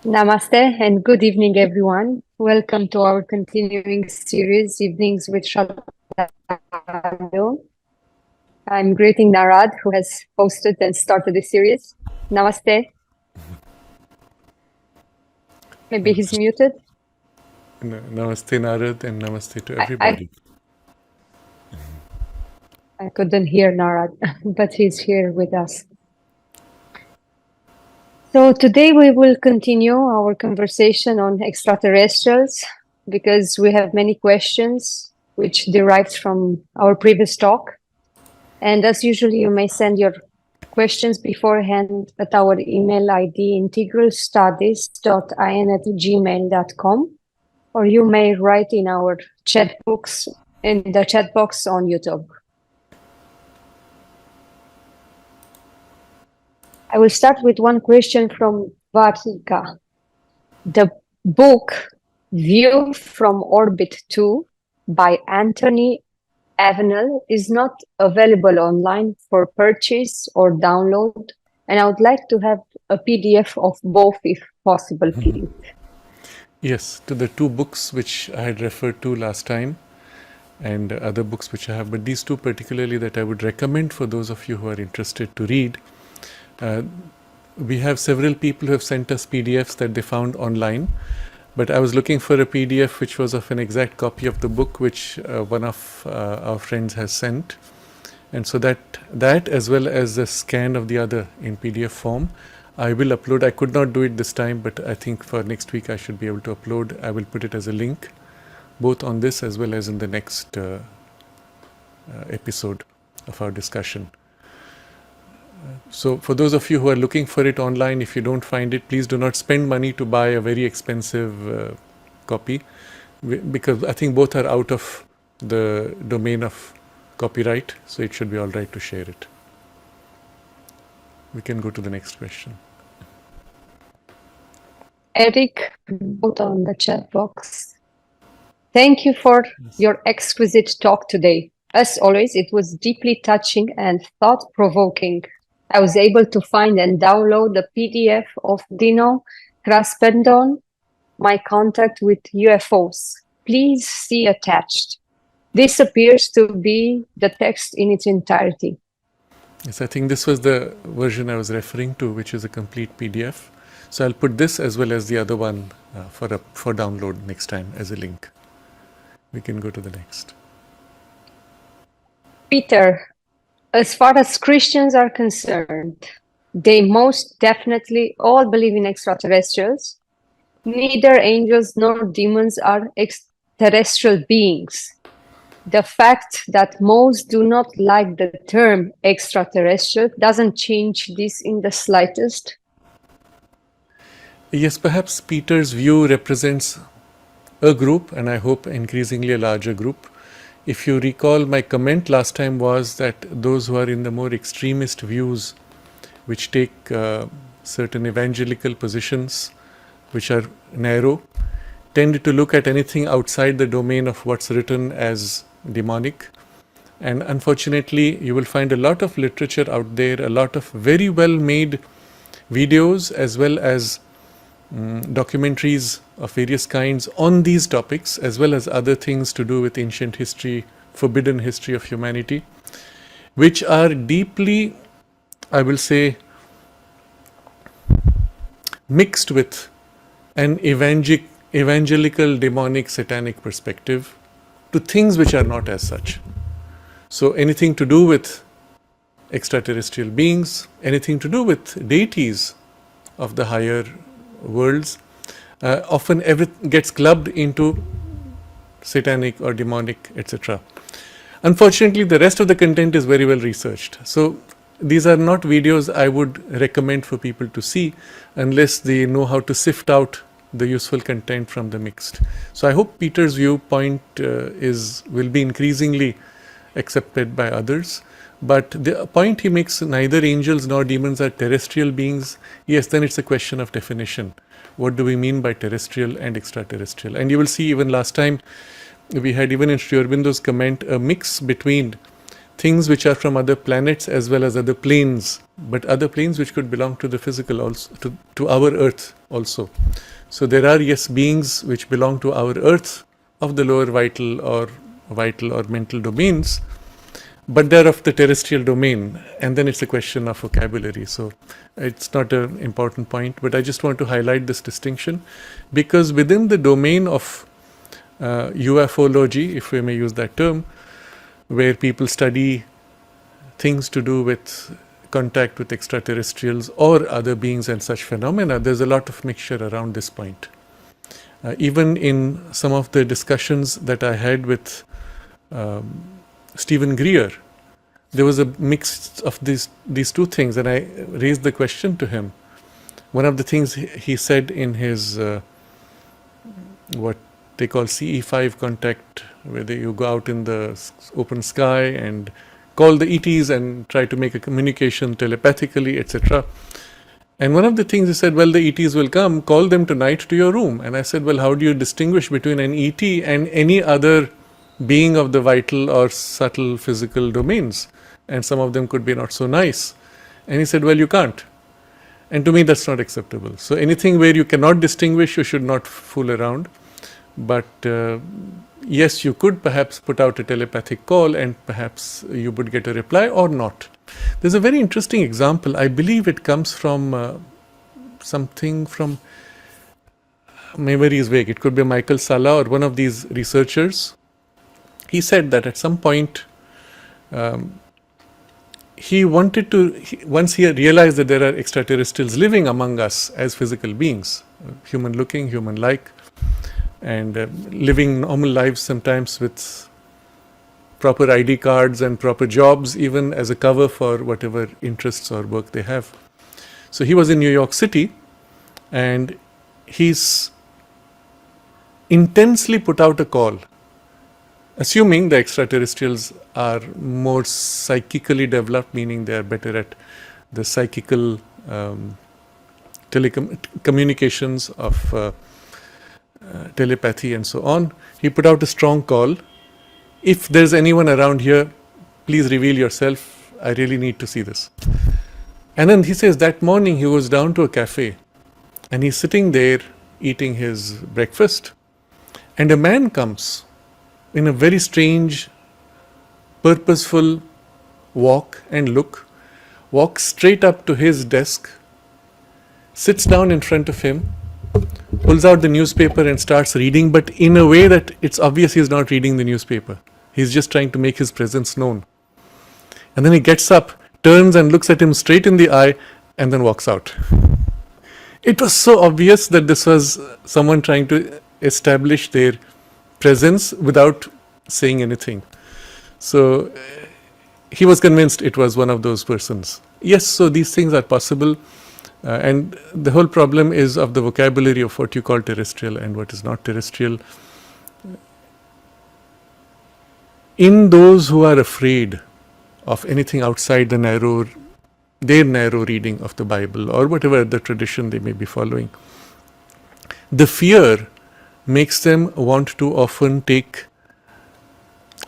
Namaste and good evening, everyone. Welcome to our continuing series, Evenings with Sraddhalu. I'm greeting Narad, who has hosted and started the series. Namaste. Maybe he's muted. Namaste, Narad, and namaste to everybody. I couldn't hear Narad, but he's here with us. So today we will continue our conversation on extraterrestrials because we have many questions which derived from our previous talk. And as usual, you may send your questions beforehand at our email ID integralstudies.in@gmail.com, or you may write in our in the chat box on YouTube. I will start with one question from Vartika. The book View from Orbit 2 by Anthony Avenel is not available online for purchase or download, and I would like to have a PDF of both if possible, please. Yes, to the two books which I had referred to last time and other books which I have, but these two particularly that I would recommend for those of you who are interested to read. We have several people who have sent us PDFs that they found online, but I was looking for a PDF which was of an exact copy of the book which one of our friends has sent. And so that as well as the scan of the other in PDF form, I will upload. I could not do it this time, but I think for next week I should be able to upload. I will put it as a link, both on this as well as in the next episode of our discussion. So for those of you who are looking for it online, if you don't find it, please do not spend money to buy a very expensive copy, because I think both are out of the domain of copyright, so it should be all right to share it. We can go to the next question. Eric wrote on the chat box. Thank you for your exquisite talk today. As always, it was deeply touching and thought-provoking. I was able to find and download the PDF of Dino Kraspendon, My Contact with UFOs. Please see attached. This appears to be the text in its entirety. Yes, I think this was the version I was referring to, which is a complete PDF. So I'll put this as well as the other one for download next time as a link. We can go to the next. Peter, as far as Christians are concerned, they most definitely all believe in extraterrestrials. Neither angels nor demons are extraterrestrial beings. The fact that most do not like the term extraterrestrial doesn't change this in the slightest. Yes, perhaps Peter's view represents a group, and I hope increasingly a larger group. If you recall, my comment last time was that those who are in the more extremist views, which take certain evangelical positions, which are narrow, tend to look at anything outside the domain of what's written as demonic. And unfortunately, you will find a lot of literature out there, a lot of very well made videos as well as documentaries of various kinds on these topics, as well as other things to do with ancient history, forbidden history of humanity, which are deeply, I will say, mixed with an evangelical, demonic, satanic perspective to things which are not as such. So anything to do with extraterrestrial beings, anything to do with deities of the higher worlds, often gets clubbed into satanic or demonic, etc. Unfortunately, the rest of the content is very well researched. So these are not videos I would recommend for people to see unless they know how to sift out the useful content from the mixed. So I hope Peter's viewpoint will be increasingly accepted by others. But the point he makes, neither angels nor demons are terrestrial beings. Yes, then it's a question of definition. What do we mean by terrestrial and extraterrestrial? And you will see even last time we had, even in Sri Aurobindo's comment, a mix between things which are from other planets as well as other planes, but other planes which could belong to the physical also, to our Earth also. So there are, yes, beings which belong to our Earth of the lower vital or mental domains, but they're of the terrestrial domain, and then it's a question of vocabulary. So it's not an important point, but I just want to highlight this distinction, because within the domain of ufology, if we may use that term, where people study things to do with contact with extraterrestrials or other beings and such phenomena, there's a lot of mixture around this point. Even in some of the discussions that I had with Stephen Greer, there was a mix of these two things, and I raised the question to him. One of the things he said in his what they call CE5 contact, where you go out in the open sky and call the ETs and try to make a communication telepathically, etc. And one of the things he said, well, the ETs will come, call them tonight to your room. And I said, well, how do you distinguish between an ET and any other being of the vital or subtle physical domains? And some of them could be not so nice. And he said, well, you can't. And to me, that's not acceptable. So anything where you cannot distinguish, you should not fool around. But yes, you could perhaps put out a telepathic call and perhaps you would get a reply or not. There's a very interesting example. I believe it comes from something from, memory is vague. It could be Michael Salla or one of these researchers. He said that at some point, he wanted to, once he realized that there are extraterrestrials living among us as physical beings, human looking, human like, and living normal lives sometimes with proper ID cards and proper jobs, even as a cover for whatever interests or work they have. So he was in New York City, and he's intensely put out a call, assuming the extraterrestrials are more psychically developed, meaning they are better at the psychical communications of telepathy and so on. He put out a strong call. If there's anyone around here, please reveal yourself. I really need to see this. And then he says that morning he goes down to a cafe and he's sitting there eating his breakfast, and a man comes in a very strange, purposeful walk and look, walks straight up to his desk, sits down in front of him, pulls out the newspaper and starts reading, but in a way that it's obvious he's not reading the newspaper. He's just trying to make his presence known. And then he gets up, turns and looks at him straight in the eye, and then walks out. It was so obvious that this was someone trying to establish their presence without saying anything. So he was convinced it was one of those persons. Yes, so these things are possible. And the whole problem is of the vocabulary of what you call terrestrial and what is not terrestrial. In those who are afraid of anything outside their narrow reading of the Bible or whatever the tradition they may be following, the fear makes them want to often take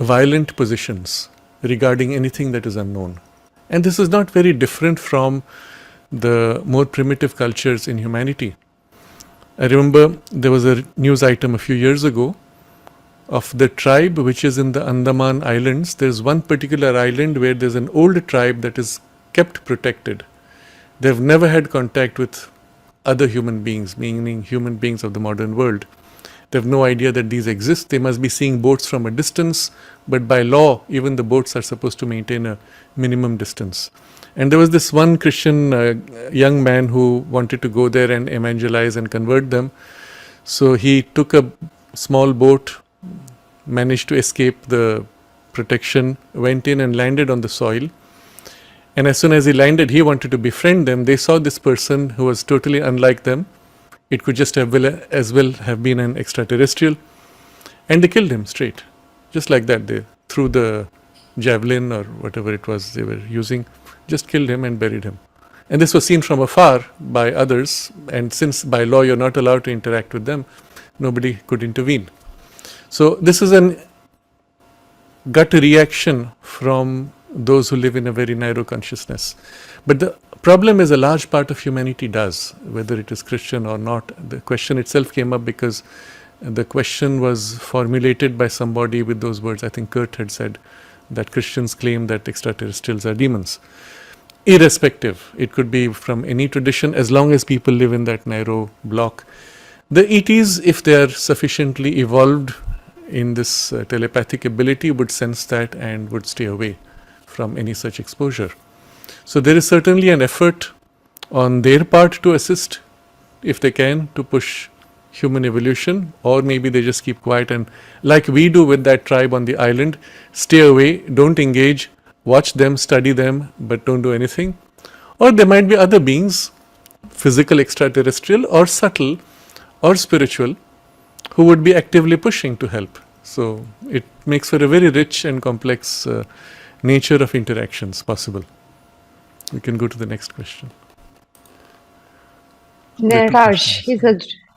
violent positions regarding anything that is unknown. And this is not very different from the more primitive cultures in humanity. I remember there was a news item a few years ago of the tribe which is in the Andaman Islands. There's one particular island where there's an old tribe that is kept protected. They've never had contact with other human beings, meaning human beings of the modern world. They have no idea that these exist. They must be seeing boats from a distance, but by law, even the boats are supposed to maintain a minimum distance. And there was this one Christian young man who wanted to go there and evangelize and convert them. So he took a small boat, managed to escape the protection, went in and landed on the soil. And as soon as he landed, he wanted to befriend them. They saw this person who was totally unlike them. It could just as well have been an extraterrestrial. And they killed him straight. Just like that, they threw the javelin or whatever it was they were using, just killed him and buried him. And this was seen from afar by others, and since by law you're not allowed to interact with them, nobody could intervene. So this is an gut reaction from those who live in a very narrow consciousness. But the problem is a large part of humanity does, whether it is Christian or not. The question itself came up because the question was formulated by somebody with those words. I think Kurt had said that Christians claim that extraterrestrials are demons. Irrespective, it could be from any tradition as long as people live in that narrow block. The ETs, if they are sufficiently evolved in this telepathic ability, would sense that and would stay away from any such exposure. So there is certainly an effort on their part to assist, if they can, to push human evolution, or maybe they just keep quiet and, like we do with that tribe on the island, stay away, don't engage, watch them, study them, but don't do anything. Or there might be other beings, physical extraterrestrial or subtle or spiritual, who would be actively pushing to help. So it makes for a very rich and complex nature of interactions possible. We can go to the next question. Neeraj,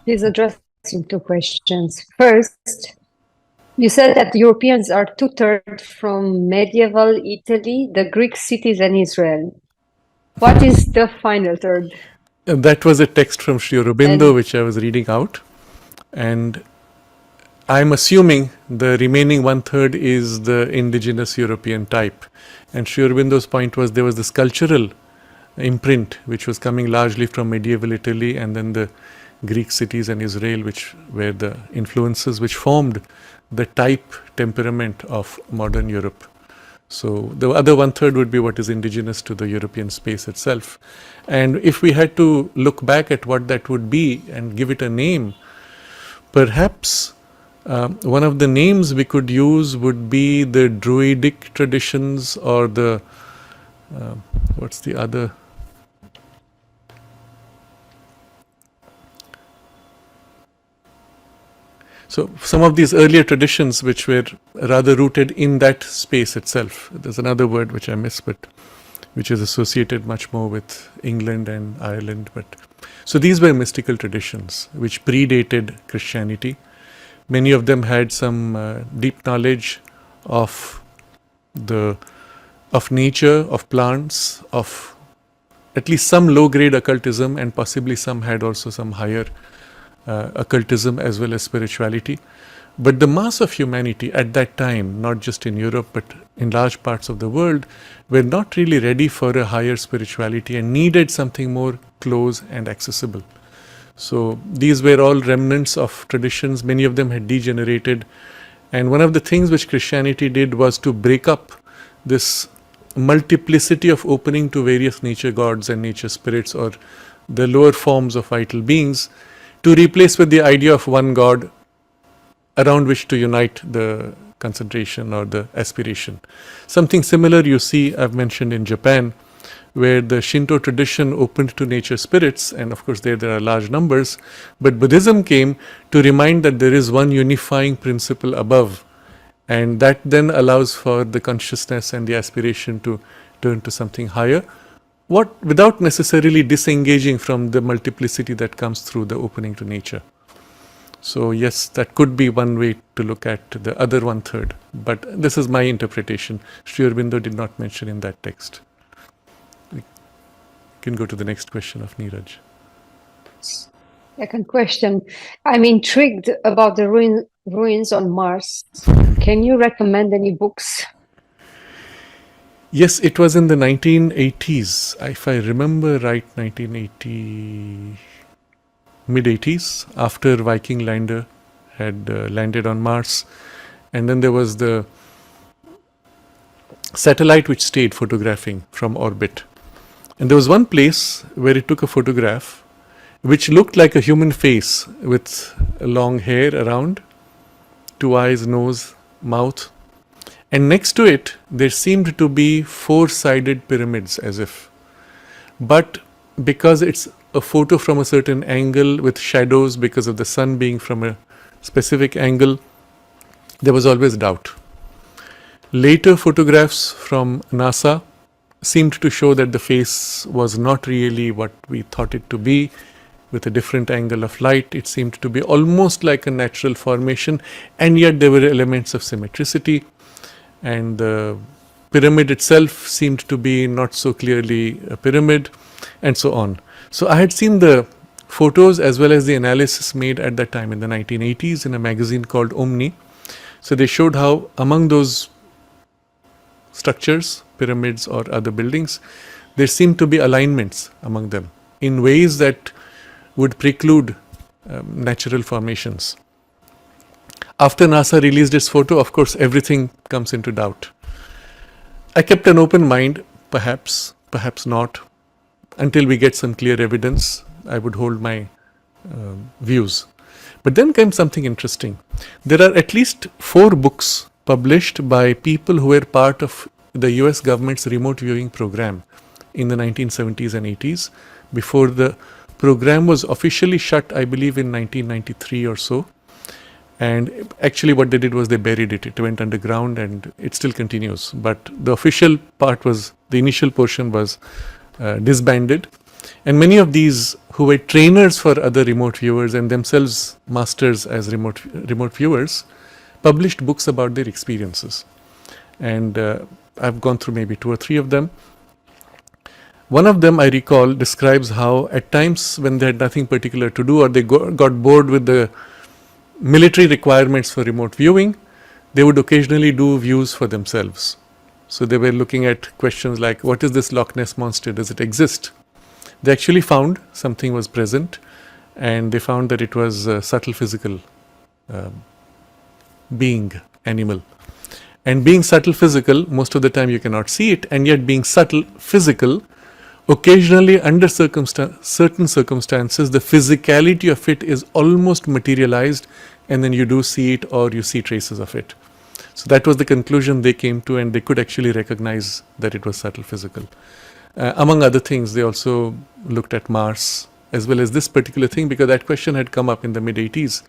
he's addressing two questions. First, you said that Europeans are 2/3 from medieval Italy, the Greek cities, and Israel. What is the final third? That was a text from Sri Aurobindo, which I was reading out. And I'm assuming the remaining 1/3 is the indigenous European type. And Sri Aurobindo's point was there was this cultural imprint which was coming largely from medieval Italy, and then the Greek cities and Israel, which were the influences which formed the type temperament of modern Europe. So the other 1/3 would be what is indigenous to the European space itself. And if we had to look back at what that would be and give it a name, perhaps one of the names we could use would be the Druidic traditions, or the what's the other? So some of these earlier traditions which were rather rooted in that space itself. There's another word which I miss, but which is associated much more with England and Ireland. But so these were mystical traditions which predated Christianity. Many of them had some deep knowledge of nature, of plants, of at least some low-grade occultism, and possibly some had also some higher occultism as well as spirituality. But the mass of humanity at that time, not just in Europe but in large parts of the world, were not really ready for a higher spirituality and needed something more close and accessible. So these were all remnants of traditions. Many of them had degenerated, and one of the things which Christianity did was to break up this multiplicity of opening to various nature gods and nature spirits, or the lower forms of vital beings, to replace with the idea of one God around which to unite the concentration or the aspiration. Something similar you see, I've mentioned, in Japan, where the Shinto tradition opened to nature spirits, and of course there are large numbers, but Buddhism came to remind that there is one unifying principle above, and that then allows for the consciousness and the aspiration to turn to something higher, without necessarily disengaging from the multiplicity that comes through the opening to nature. So yes, that could be one way to look at the other 1/3, but this is my interpretation. Sri Aurobindo did not mention in that text. We can go to the next question of Neeraj. Second question. I'm intrigued about the ruins on Mars. Can you recommend any books? Yes, it was in the 1980s, if I remember right, 1980, mid-80s, after Viking lander had landed on Mars. And then there was the satellite which stayed photographing from orbit. And there was one place where it took a photograph which looked like a human face with long hair around, 2 eyes, nose, mouth. And next to it, there seemed to be 4-sided pyramids, as if. But because it's a photo from a certain angle with shadows because of the sun being from a specific angle, there was always doubt. Later photographs from NASA seemed to show that the face was not really what we thought it to be, with a different angle of light. It seemed to be almost like a natural formation, and yet there were elements of symmetricity. And the pyramid itself seemed to be not so clearly a pyramid, and so on. So I had seen the photos as well as the analysis made at that time in the 1980s in a magazine called Omni. So they showed how among those structures, pyramids or other buildings, there seemed to be alignments among them in ways that would preclude natural formations. After NASA released its photo, of course, everything comes into doubt. I kept an open mind, perhaps not. Until we get some clear evidence, I would hold my views. But then came something interesting. There are at least 4 books published by people who were part of the US government's remote viewing program in the 1970s and 80s, before the program was officially shut, I believe, in 1993 or so. And actually what they did was they buried it. It went underground and it still continues. But the official part was, the initial portion was disbanded. And many of these who were trainers for other remote viewers and themselves masters as remote viewers published books about their experiences. And I've gone through maybe 2 or 3 of them. One of them, I recall, describes how at times when they had nothing particular to do or they got bored with the military requirements for remote viewing, they would occasionally do views for themselves. So they were looking at questions like, what is this Loch Ness monster? Does it exist? They actually found something was present, and they found that it was a subtle physical being, animal. And being subtle physical, most of the time you cannot see it, and yet being subtle physical, occasionally under certain circumstances, the physicality of it is almost materialized, and then you do see it or you see traces of it. So that was the conclusion they came to, and they could actually recognize that it was subtle physical. Among other things, they also looked at Mars as well as this particular thing, because that question had come up in the mid-80s.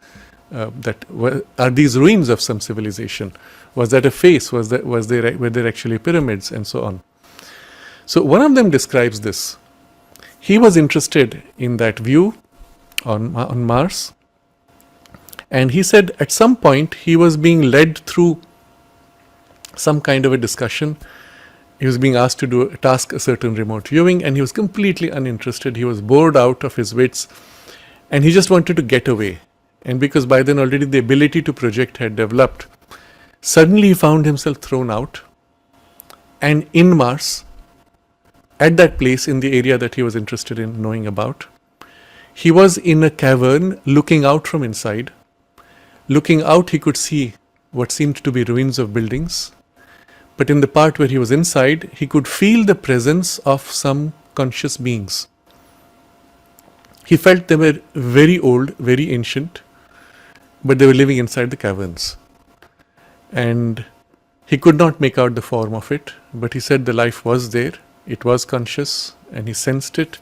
Are these ruins of some civilization? Was that a face? Were there actually pyramids, and so on? So one of them describes this. He was interested in that view on Mars, and he said at some point he was being led through some kind of a discussion. He was being asked to task a certain remote viewing, and he was completely uninterested. He was bored out of his wits, and he just wanted to get away. And because by then already the ability to project had developed, suddenly he found himself thrown out, and in Mars, at that place in the area that he was interested in knowing about, he was in a cavern looking out from inside. Looking out, he could see what seemed to be ruins of buildings. But in the part where he was inside, he could feel the presence of some conscious beings. He felt they were very old, very ancient, but they were living inside the caverns. And he could not make out the form of it, but he said the life was there, it was conscious, and he sensed it,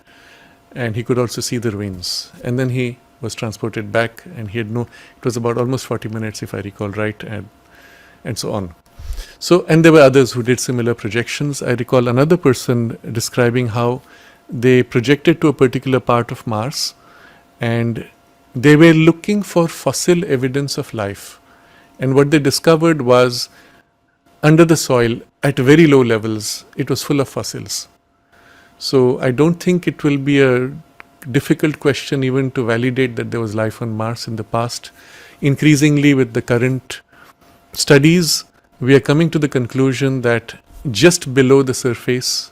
and he could also see the ruins. And then he was transported back, and it was about almost 40 minutes, if I recall right, and so on. So, and there were others who did similar projections. I recall another person describing how they projected to a particular part of Mars, and they were looking for fossil evidence of life. And what they discovered was, under the soil, at very low levels, it was full of fossils. So I don't think it will be a difficult question even to validate that there was life on Mars in the past. Increasingly, with the current studies, we are coming to the conclusion that just below the surface,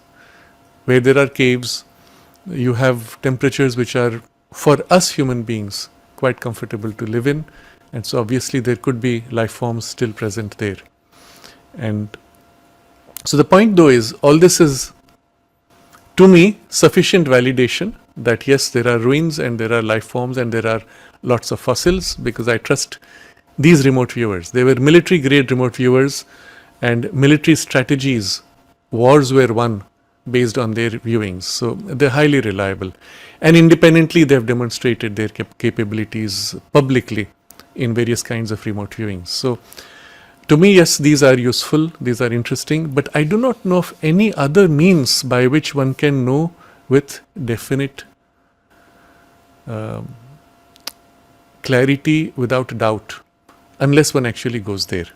where there are caves, you have temperatures which are, for us human beings, quite comfortable to live in. And so obviously there could be life forms still present there. And so the point though is, all this is, to me, sufficient validation that yes, there are ruins and there are life forms and there are lots of fossils, because I trust these remote viewers. They were military grade remote viewers, and military strategies, wars were won based on their viewings. So they're highly reliable. And independently, they have demonstrated their capabilities publicly in various kinds of remote viewings. So to me, yes, these are useful, these are interesting, but I do not know of any other means by which one can know with definite clarity, without doubt, unless one actually goes there.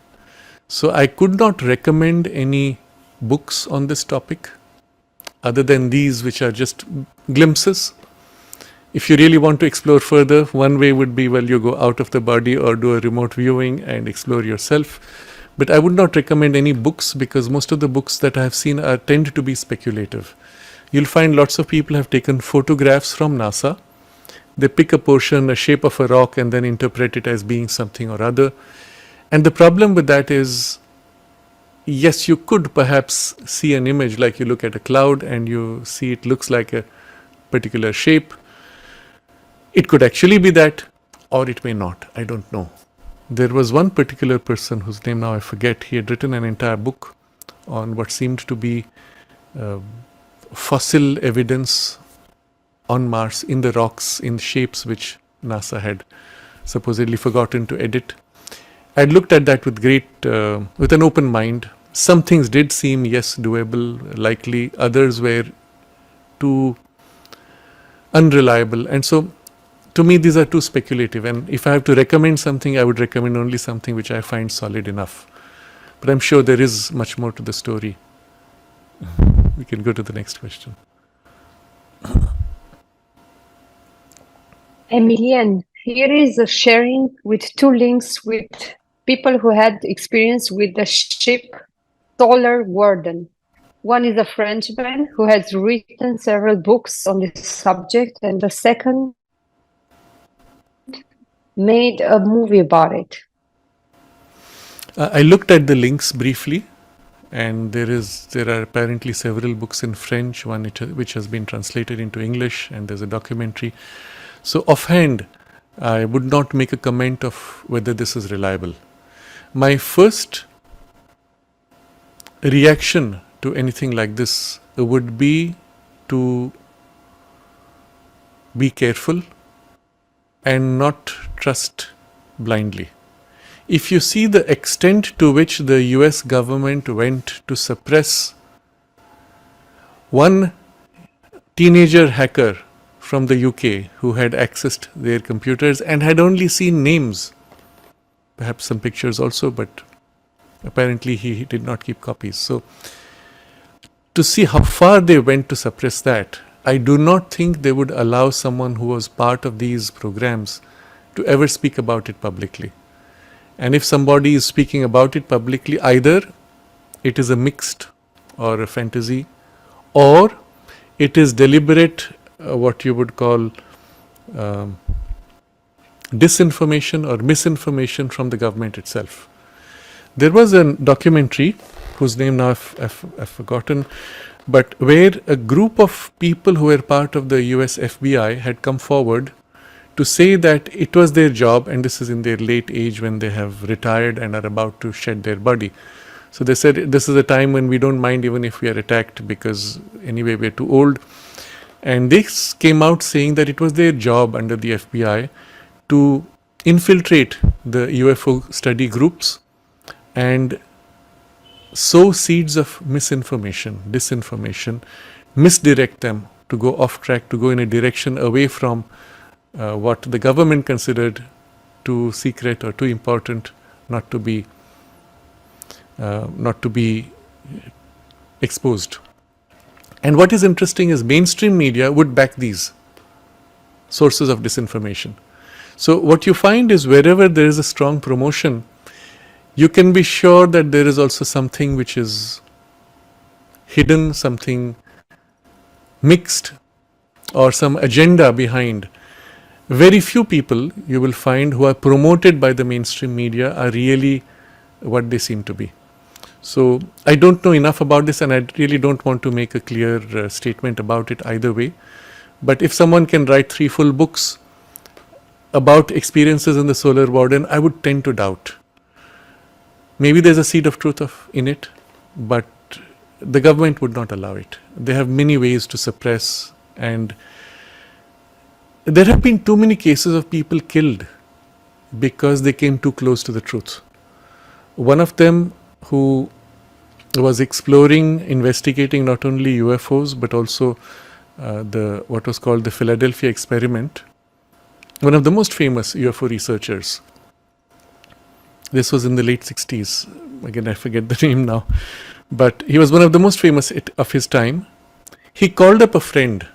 So I could not recommend any books on this topic, other than these which are just glimpses. If you really want to explore further, one way would be, well, you go out of the body or do a remote viewing and explore yourself. But I would not recommend any books, because most of the books that I have seen tend to be speculative. You'll find lots of people have taken photographs from NASA. They pick a portion, a shape of a rock, and then interpret it as being something or other. And the problem with that is, yes, you could perhaps see an image, like you look at a cloud and you see it looks like a particular shape. It could actually be that, or it may not. I don't know. There was one particular person whose name now I forget. He had written an entire book on what seemed to be fossil evidence on Mars in the rocks in shapes which NASA had supposedly forgotten to edit. I looked at that with with an open mind. Some things did seem, yes, doable, likely. Others were too unreliable. And so, to me, these are too speculative. And if I have to recommend something, I would recommend only something which I find solid enough. But I'm sure there is much more to the story. We can go to the next question. Emilienne, here is a sharing with 2 links with people who had experience with the ship Solar Warden. One is a Frenchman who has written several books on this subject, and the second made a movie about it. I looked at the links briefly, and there are apparently several books in French, one which has been translated into English, and there's a documentary. So offhand, I would not make a comment of whether this is reliable. My first reaction to anything like this would be to be careful and not trust blindly. If you see the extent to which the US government went to suppress one teenager hacker from the UK who had accessed their computers and had only seen names, perhaps some pictures also, but apparently he did not keep copies. So to see how far they went to suppress that, I do not think they would allow someone who was part of these programs to ever speak about it publicly. And if somebody is speaking about it publicly, either it is a mixed or a fantasy, or it is deliberate, what you would call disinformation or misinformation from the government itself. There was a documentary whose name now I've forgotten, but where a group of people who were part of the US FBI had come forward to say that it was their job, and this is in their late age when they have retired and are about to shed their body. So they said, this is a time when we don't mind even if we are attacked, because anyway we're too old. And this came out saying that it was their job under the FBI to infiltrate the UFO study groups and sow seeds of misinformation, disinformation, misdirect them to go off track, to go in a direction away from what the government considered too secret or too important not to be exposed. And what is interesting is mainstream media would back these sources of disinformation. So what you find is wherever there is a strong promotion, you can be sure that there is also something which is hidden, something mixed, or some agenda behind. Very few people you will find who are promoted by the mainstream media are really what they seem to be. So I don't know enough about this, and I really don't want to make a clear statement about it either way. But if someone can write 3 full books about experiences in the Solar Warden, I would tend to doubt. Maybe there's a seed of truth in it, but the government would not allow it. They have many ways to suppress, and there have been too many cases of people killed because they came too close to the truth. One of them who was exploring, investigating not only UFOs but also what was called the Philadelphia experiment, one of the most famous UFO researchers. This was in the late 60s. Again, I forget the name now. But he was one of the most famous of his time. He called up a friend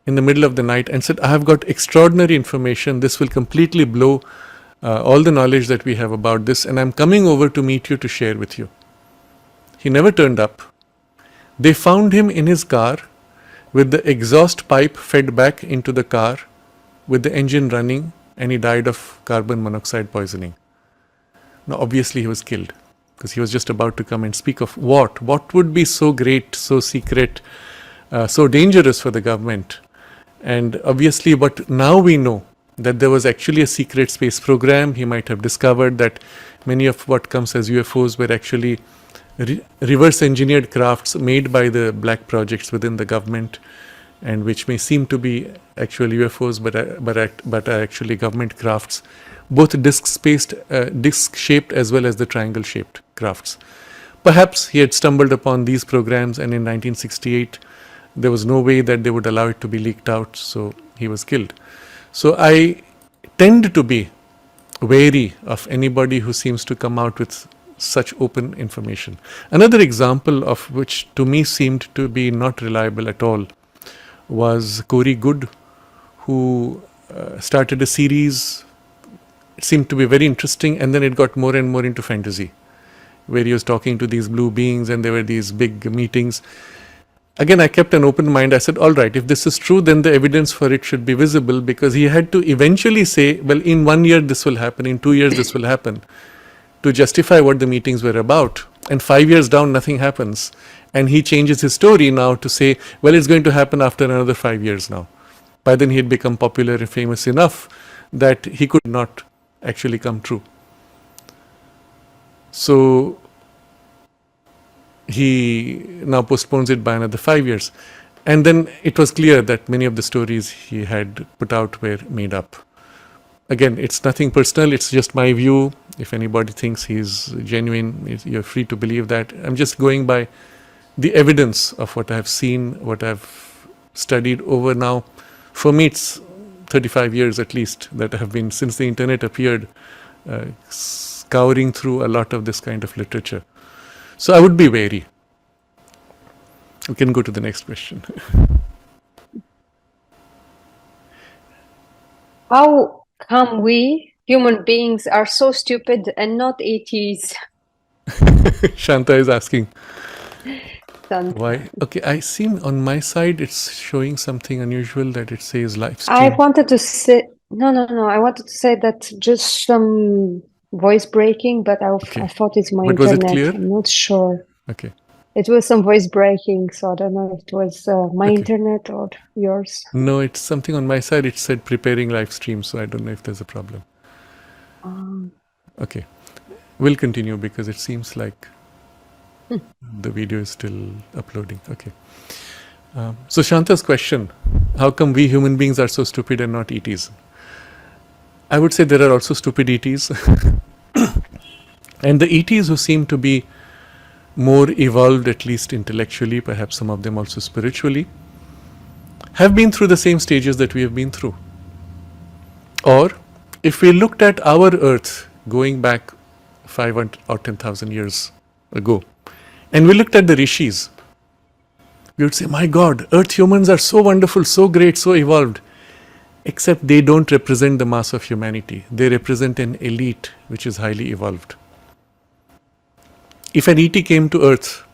in the middle of the night and said, I have got extraordinary information. This will completely blow all the knowledge that we have about this, and I'm coming over to meet you to share with you. He never turned up. They found him in his car with the exhaust pipe fed back into the car with the engine running, and he died of carbon monoxide poisoning. Now, obviously, he was killed because he was just about to come and speak of what? What would be so great, so secret, so dangerous for the government? And obviously, but now we know that there was actually a secret space program. He might have discovered that many of what comes as UFOs were actually reverse engineered crafts made by the black projects within the government, and which may seem to be actual UFOs but are actually government crafts, both disc shaped as well as the triangle shaped crafts. Perhaps he had stumbled upon these programs, and in 1968 there was no way that they would allow it to be leaked out, so he was killed. So I tend to be wary of anybody who seems to come out with such open information. Another example of which to me seemed to be not reliable at all was Corey Goode, who started a series. It seemed to be very interesting, and then it got more and more into fantasy, where he was talking to these blue beings and there were these big meetings. Again, I kept an open mind. I said, all right, if this is true, then the evidence for it should be visible, because he had to eventually say, well, in 1 year this will happen, in 2 years this will happen, to justify what the meetings were about. And 5 years down, nothing happens. And he changes his story now to say, well, it's going to happen after another 5 years now. By then he had become popular and famous enough that he could not actually come true. So he now postpones it by another 5 years. And then it was clear that many of the stories he had put out were made up. Again, it's nothing personal, it's just my view. If anybody thinks he's genuine, you're free to believe that. I'm just going by the evidence of what I've seen, what I've studied over now. For me, it's 35 years at least that have been, since the internet appeared, scouring through a lot of this kind of literature. So I would be wary. We can go to the next question. How come we human beings are so stupid and not ETs? Shanta is asking. Shanta. Why? Okay, I seem on my side it's showing something unusual that it says live stream. I wanted to say, no. I wanted to say that just some voice breaking, but I thought it's my But was internet. it clear? I'm not sure. Okay. It was some voice breaking, so I don't know if it was my Okay. internet or yours. No, it's something on my side. It said preparing live stream, so I don't know if there's a problem. Okay. We'll continue because it seems like the video is still uploading. Okay. So Shanta's question, how come we human beings are so stupid and not ETs? I would say there are also stupid ETs. And the ETs who seem to be more evolved, at least intellectually, perhaps some of them also spiritually, have been through the same stages that we have been through. Or if we looked at our Earth going back 5 or 10,000 years ago, and we looked at the rishis, we would say, my God, Earth humans are so wonderful, so great, so evolved. Except they don't represent the mass of humanity. They represent an elite which is highly evolved. If an ET came to Earth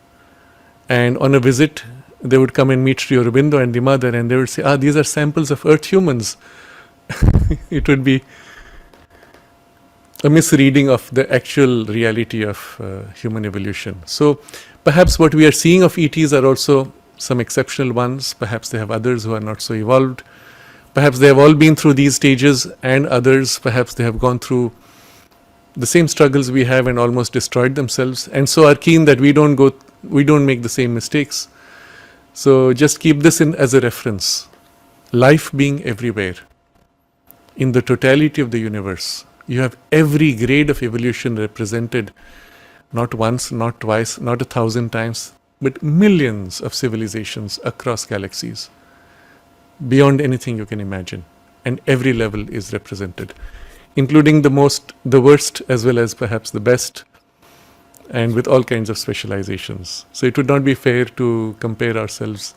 and on a visit, they would come and meet Sri Aurobindo and the mother, and they would say, these are samples of Earth humans. It would be a misreading of the actual reality of human evolution. So perhaps what we are seeing of ETs are also some exceptional ones. Perhaps they have others who are not so evolved. Perhaps they have all been through these stages, and others, perhaps they have gone through the same struggles we have and almost destroyed themselves, and so are keen that we don't make the same mistakes. So just keep this in as a reference. Life being everywhere, in the totality of the universe, you have every grade of evolution represented, not once, not twice, not 1,000 times, but millions of civilizations across galaxies, beyond anything you can imagine, and every level is represented, including the worst as well as perhaps the best. and with all kinds of specializations. So it would not be fair to compare ourselves.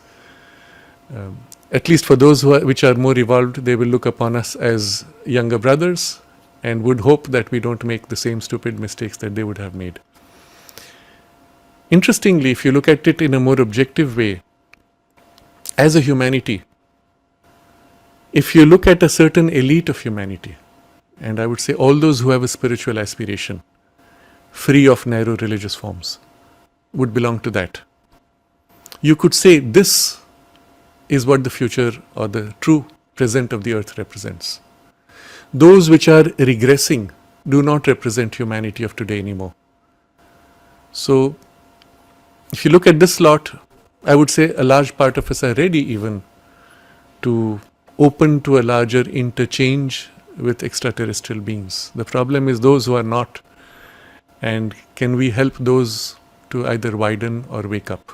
At least for those which are more evolved, they will look upon us as younger brothers and would hope that we don't make the same stupid mistakes that they would have made. Interestingly, if you look at it in a more objective way, as a humanity, if you look at a certain elite of humanity, and I would say all those who have a spiritual aspiration, free of narrow religious forms, would belong to that. You could say this is what the future or the true present of the earth represents. Those which are regressing do not represent humanity of today anymore. So, if you look at this lot, I would say a large part of us are ready even to open to a larger interchange with extraterrestrial beings. The problem is those who are not, and can we help those to either widen or wake up?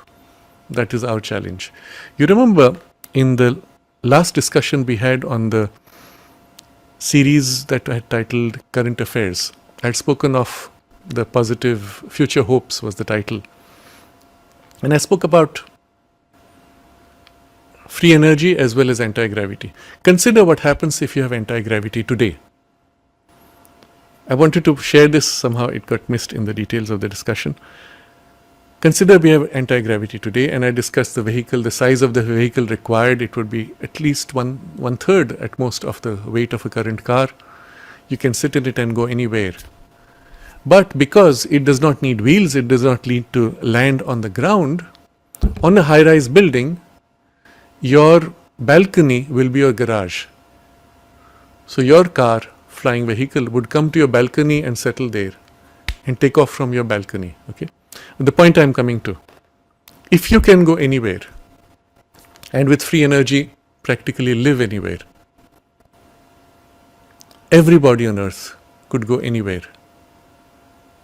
That is our challenge. You remember in the last discussion we had on the series that I had titled Current Affairs, I had spoken of the positive future hopes was the title. And I spoke about free energy as well as anti-gravity. Consider what happens if you have anti-gravity today. I wanted to share this, somehow it got missed in the details of the discussion. Consider we have anti-gravity today, and I discussed the vehicle, the size of the vehicle required, it would be at least one third at most of the weight of a current car. You can sit in it and go anywhere. But because it does not need wheels, it does not need to land on the ground, on a high-rise building, your balcony will be your garage. So your car, flying vehicle, would come to your balcony and settle there and take off from your balcony. Okay. The point I am coming to, if you can go anywhere and with free energy practically live anywhere, everybody on earth could go anywhere.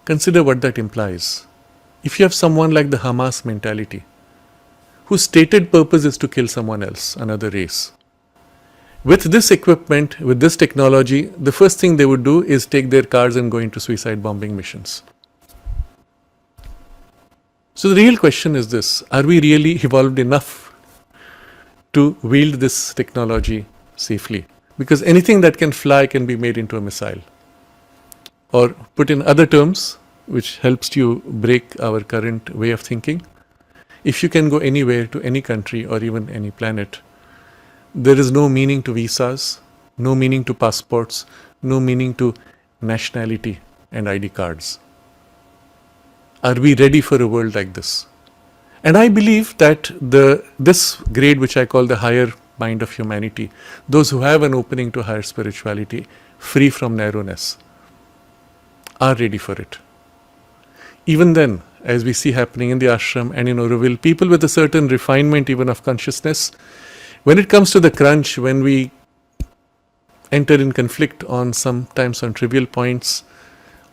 Consider what that implies. If you have someone like the Hamas mentality, whose stated purpose is to kill someone else, another race, with this equipment, with this technology, the first thing they would do is take their cars and go into suicide bombing missions. So the real question is this: are we really evolved enough to wield this technology safely? Because anything that can fly can be made into a missile. Or put in other terms, which helps you break our current way of thinking, if you can go anywhere to any country or even any planet, there is no meaning to visas, no meaning to passports, no meaning to nationality and ID cards. Are we ready for a world like this? And I believe that this grade, which I call the higher mind of humanity, those who have an opening to higher spirituality, free from narrowness, are ready for it. Even then, as we see happening in the ashram and in Auroville, people with a certain refinement even of consciousness, when it comes to the crunch, when we enter in conflict on sometimes on trivial points,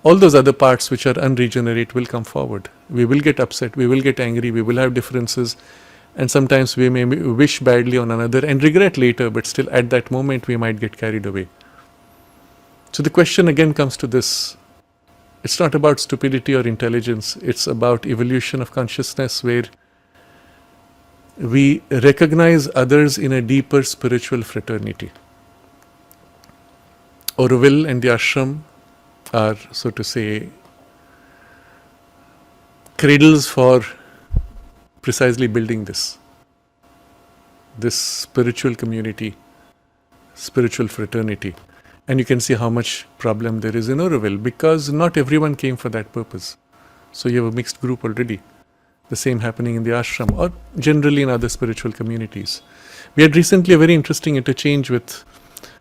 all those other parts which are unregenerate will come forward. We will get upset, we will get angry, we will have differences, and sometimes we may wish badly on another and regret later, but still at that moment we might get carried away. So the question again comes to this: it's not about stupidity or intelligence, it's about evolution of consciousness where we recognize others in a deeper spiritual fraternity. Auroville and the ashram are, so to say, cradles for precisely building this spiritual community, spiritual fraternity. And you can see how much problem there is in Auroville, because not everyone came for that purpose. So you have a mixed group already. The same happening in the ashram or generally in other spiritual communities. We had recently a very interesting interchange with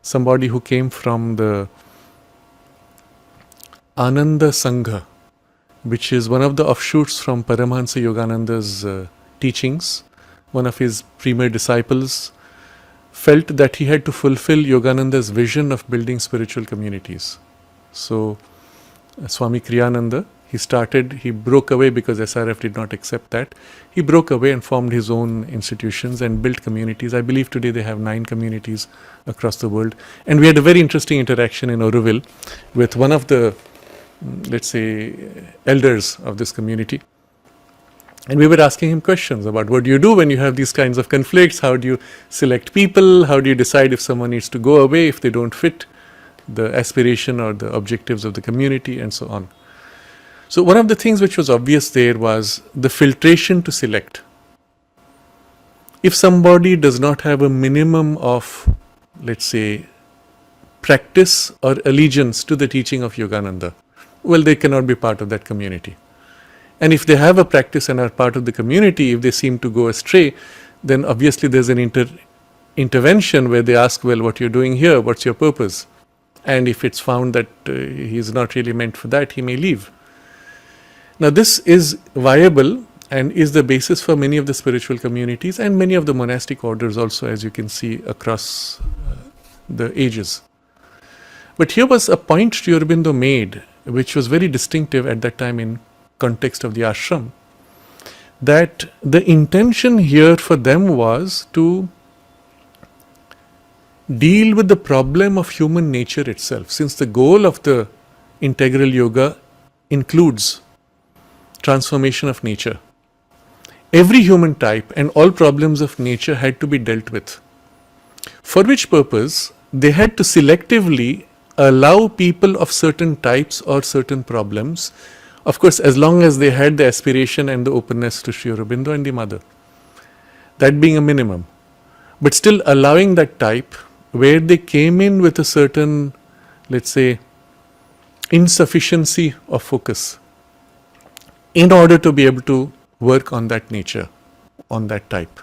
somebody who came from the Ananda Sangha, which is one of the offshoots from Paramahansa Yogananda's teachings. One of his premier disciples felt that he had to fulfill Yogananda's vision of building spiritual communities. So Swami Kriyananda, he broke away because SRF did not accept that. He broke away and formed his own institutions and built communities. I believe today they have 9 communities across the world. And we had a very interesting interaction in Auroville with one of the let's say, elders of this community. And we were asking him questions about what do you do when you have these kinds of conflicts? How do you select people? How do you decide if someone needs to go away if they don't fit the aspiration or the objectives of the community, and so on. So one of the things which was obvious there was the filtration to select. If somebody does not have a minimum of, let's say, practice or allegiance to the teaching of Yogananda, well, they cannot be part of that community. And if they have a practice and are part of the community, if they seem to go astray, then obviously there's an intervention where they ask, well, what you're doing here, what's your purpose? And if it's found that he's not really meant for that, he may leave. Now this is viable and is the basis for many of the spiritual communities and many of the monastic orders also, as you can see across the ages. But here was a point Sri Aurobindo made, which was very distinctive at that time in context of the ashram, that the intention here for them was to deal with the problem of human nature itself, since the goal of the integral yoga includes transformation of nature. Every human type and all problems of nature had to be dealt with, for which purpose they had to selectively allow people of certain types or certain problems, of course as long as they had the aspiration and the openness to Sri Aurobindo and the mother, that being a minimum, but still allowing that type where they came in with a certain, let's say, insufficiency of focus in order to be able to work on that nature, on that type.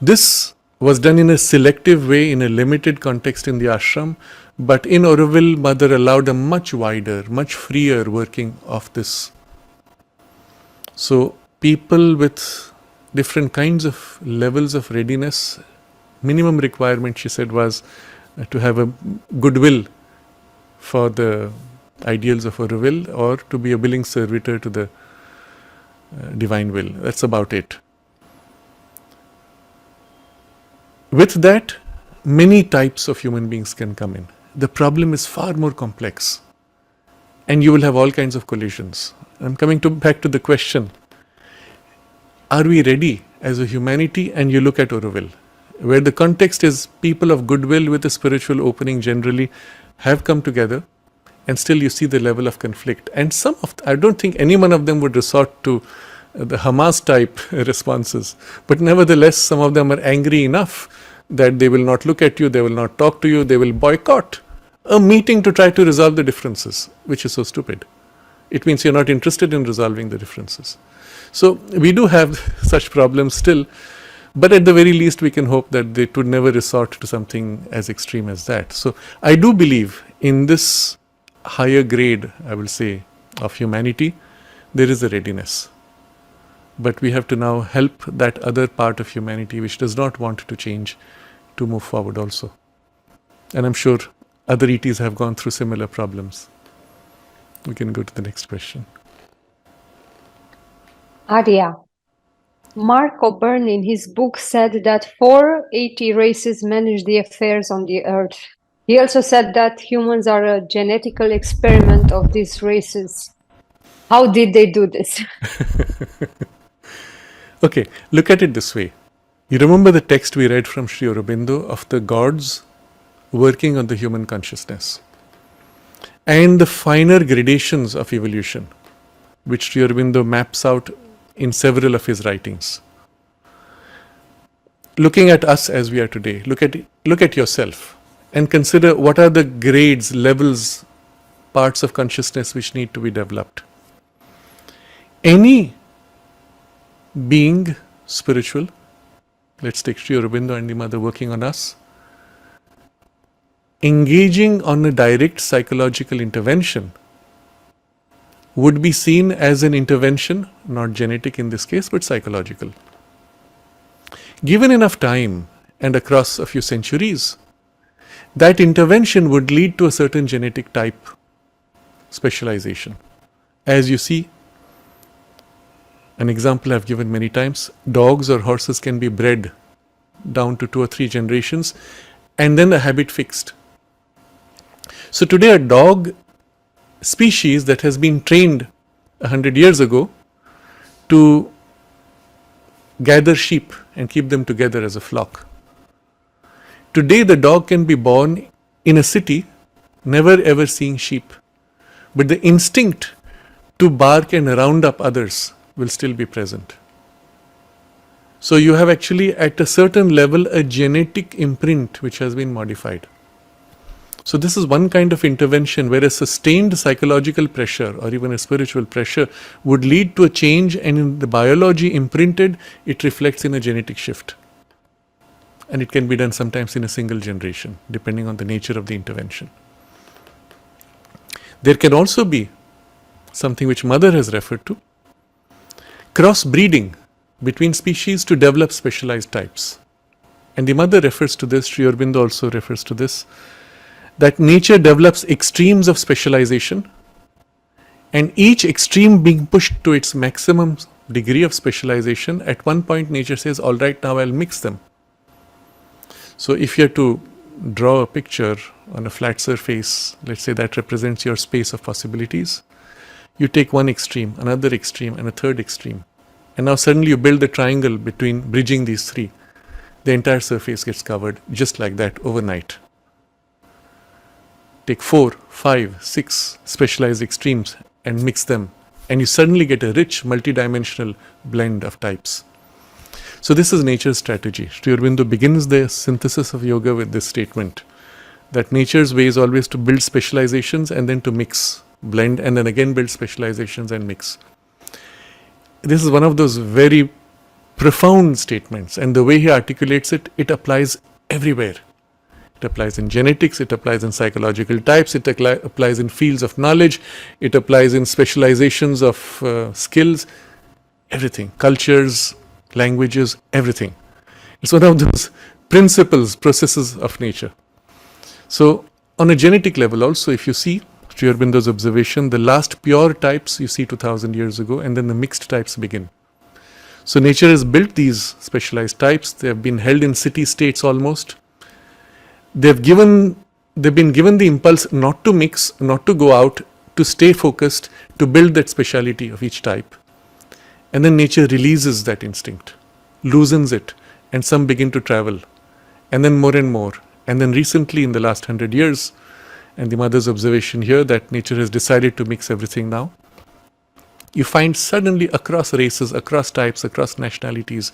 This was done in a selective way, in a limited context in the ashram, but in Auroville, Mother allowed a much wider, much freer working of this. So people with different kinds of levels of readiness, minimum requirement, she said, was to have a goodwill for the ideals of Auroville or to be a willing servitor to the divine will. That's about it. With that, many types of human beings can come in. The problem is far more complex and you will have all kinds of collisions. I'm coming back to the question, are we ready as a humanity? And you look at Auroville, where the context is people of goodwill with a spiritual opening generally have come together, and still you see the level of conflict. And I don't think any one of them would resort to the Hamas type responses, but nevertheless some of them are angry enough that they will not look at you, they will not talk to you, they will boycott a meeting to try to resolve the differences, which is so stupid. It means you're not interested in resolving the differences. So we do have such problems still, but at the very least we can hope that they would never resort to something as extreme as that. So I do believe in this higher grade, I will say, of humanity, there is a readiness. But we have to now help that other part of humanity which does not want to change to move forward also. And I'm sure other ETs have gone through similar problems. We can go to the next question. Arya. Mark O'Byrne in his book said that 4 AT races manage the affairs on the earth. He also said that humans are a genetical experiment of these races. How did they do this? Okay, look at it this way. You remember the text we read from Sri Aurobindo of the gods working on the human consciousness and the finer gradations of evolution, which Sri Aurobindo maps out in several of his writings. Looking at us as we are today, look at yourself and consider what are the grades, levels, parts of consciousness which need to be developed. Any being spiritual, let's take Sri Aurobindo and the Mother working on us, engaging on a direct psychological intervention would be seen as an intervention, not genetic in this case, but psychological. Given enough time and across a few centuries, that intervention would lead to a certain genetic type specialization. As you see, an example I've given many times, dogs or horses can be bred down to 2 or 3 generations and then the habit fixed. So today a dog species that has been trained 100 years ago to gather sheep and keep them together as a flock. Today the dog can be born in a city, never ever seeing sheep, but the instinct to bark and round up others will still be present. So you have actually at a certain level a genetic imprint which has been modified. So this is one kind of intervention where a sustained psychological pressure or even a spiritual pressure would lead to a change, and in the biology imprinted, it reflects in a genetic shift. And it can be done sometimes in a single generation, depending on the nature of the intervention. There can also be something which Mother has referred to, crossbreeding between species to develop specialized types. And the Mother refers to this, Sri Aurobindo also refers to this, that nature develops extremes of specialization, and each extreme being pushed to its maximum degree of specialization, at one point nature says, all right, now I'll mix them. So if you have to draw a picture on a flat surface, let's say that represents your space of possibilities, you take one extreme, another extreme, and a third extreme. And now suddenly you build the triangle between bridging these three. The entire surface gets covered just like that overnight. Take 4, 5, 6 specialized extremes and mix them, and you suddenly get a rich multidimensional blend of types. So this is nature's strategy. Sri Aurobindo begins the synthesis of yoga with this statement, that nature's way is always to build specializations and then to mix, blend, and then again build specializations and mix. This is one of those very profound statements, and the way he articulates it, it applies everywhere. It applies in genetics, it applies in psychological types, it applies in fields of knowledge, it applies in specializations of skills, everything, cultures, languages, everything. It's one of those principles, processes of nature. So on a genetic level also, if you see Sri Aurobindo's observation, the last pure types you see 2000 years ago, and then the mixed types begin. So nature has built these specialized types. They have been held in city-states almost. They've been given the impulse not to mix, not to go out, to stay focused, to build that speciality of each type. And then nature releases that instinct, loosens it, and some begin to travel. And then more and more. And then recently in the last 100 years, and the Mother's observation here that nature has decided to mix everything now, you find suddenly across races, across types, across nationalities,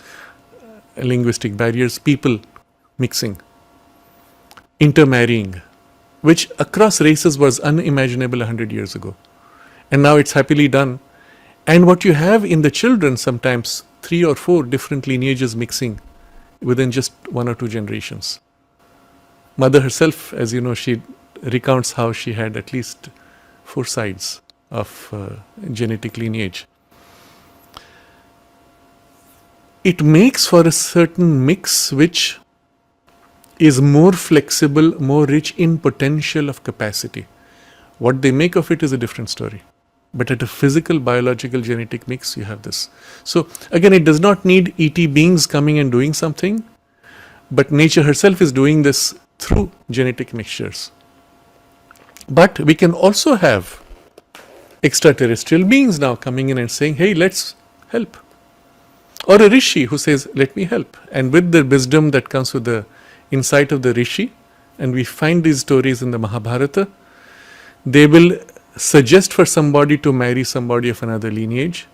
linguistic barriers, people mixing, intermarrying, which across races was unimaginable 100 years ago. And now it's happily done. And what you have in the children, sometimes 3 or 4 different lineages mixing within just 1 or 2 generations. Mother herself, as you know, she recounts how she had at least 4 sides of genetic lineage. It makes for a certain mix which is more flexible, more rich in potential of capacity. What they make of it is a different story. But at a physical, biological, genetic mix, you have this. So again, it does not need ET beings coming and doing something, but nature herself is doing this through genetic mixtures. But we can also have extraterrestrial beings now coming in and saying, hey, let's help. Or a rishi who says, let me help. And with the wisdom that comes with the insight of the rishi, and we find these stories in the Mahabharata, they will suggest for somebody to marry somebody of another lineage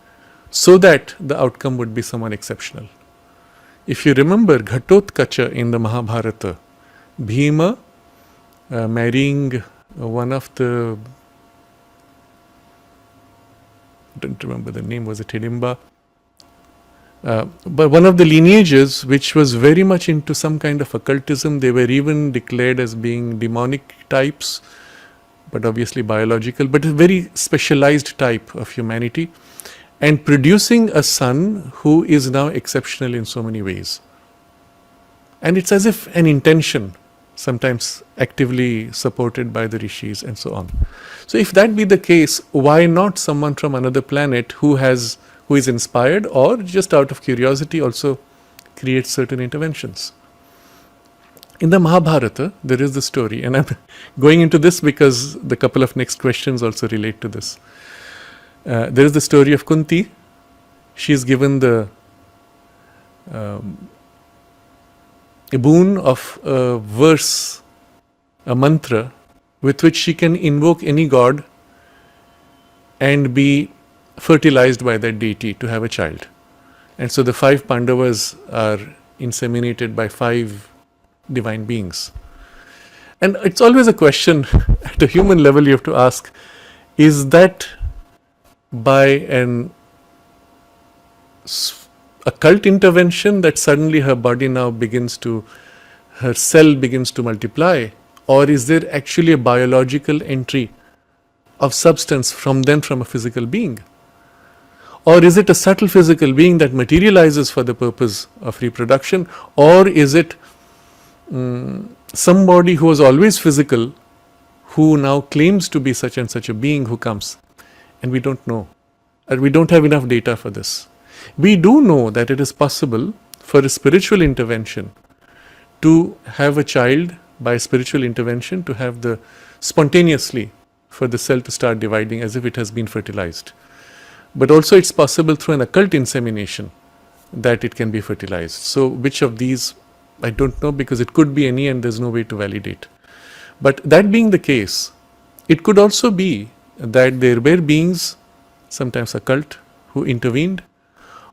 so that the outcome would be someone exceptional. If you remember Ghatotkacha in the Mahabharata, Bhima marrying one of the, I don't remember the name, was it Hidimba? But one of the lineages which was very much into some kind of occultism. They were even declared as being demonic types, but obviously biological, but a very specialized type of humanity, and producing a son who is now exceptional in so many ways. And it's as if an intention, sometimes actively supported by the rishis and so on. So if that be the case, why not someone from another planet who is inspired or just out of curiosity also creates certain interventions? In the Mahabharata, there is the story, and I'm going into this because the couple of next questions also relate to this. There is the story of Kunti. She is given the a boon of a verse, a mantra, with which she can invoke any god and be fertilized by that deity to have a child. And so the 5 Pandavas are inseminated by 5 divine beings. And it's always a question at a human level you have to ask, is that by an occult intervention that suddenly her body now begins to, her cell begins to multiply, or is there actually a biological entry of substance from a physical being? Or is it a subtle physical being that materializes for the purpose of reproduction? Or is it somebody who was always physical, who now claims to be such and such a being who comes? And we don't know. And we don't have enough data for this. We do know that it is possible for a spiritual intervention to have a child, by spiritual intervention, to have the spontaneously for the cell to start dividing as if it has been fertilized. But also it's possible through an occult insemination that it can be fertilized. So which of these, I don't know, because it could be any and there's no way to validate. But that being the case, it could also be that there were beings, sometimes occult, who intervened,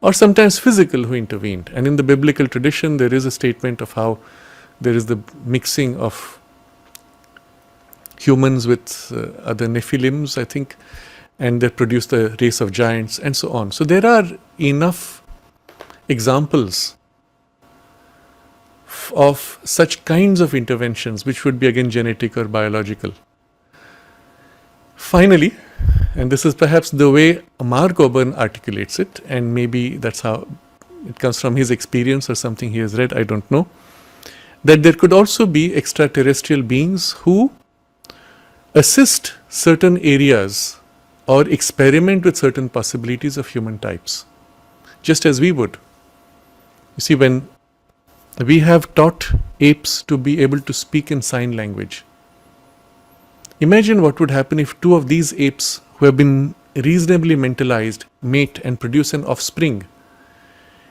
or sometimes physical who intervened. And in the biblical tradition, there is a statement of how there is the mixing of humans with other Nephilims, I think, and they produce the race of giants and so on. So there are enough examples of such kinds of interventions, which would be again genetic or biological. Finally, and this is perhaps the way Mark Auburn articulates it, and maybe that's how it comes from his experience or something he has read, I don't know, that there could also be extraterrestrial beings who assist certain areas or experiment with certain possibilities of human types, just as we would. You see, when we have taught apes to be able to speak in sign language, imagine what would happen if 2 of these apes who have been reasonably mentalized mate and produce an offspring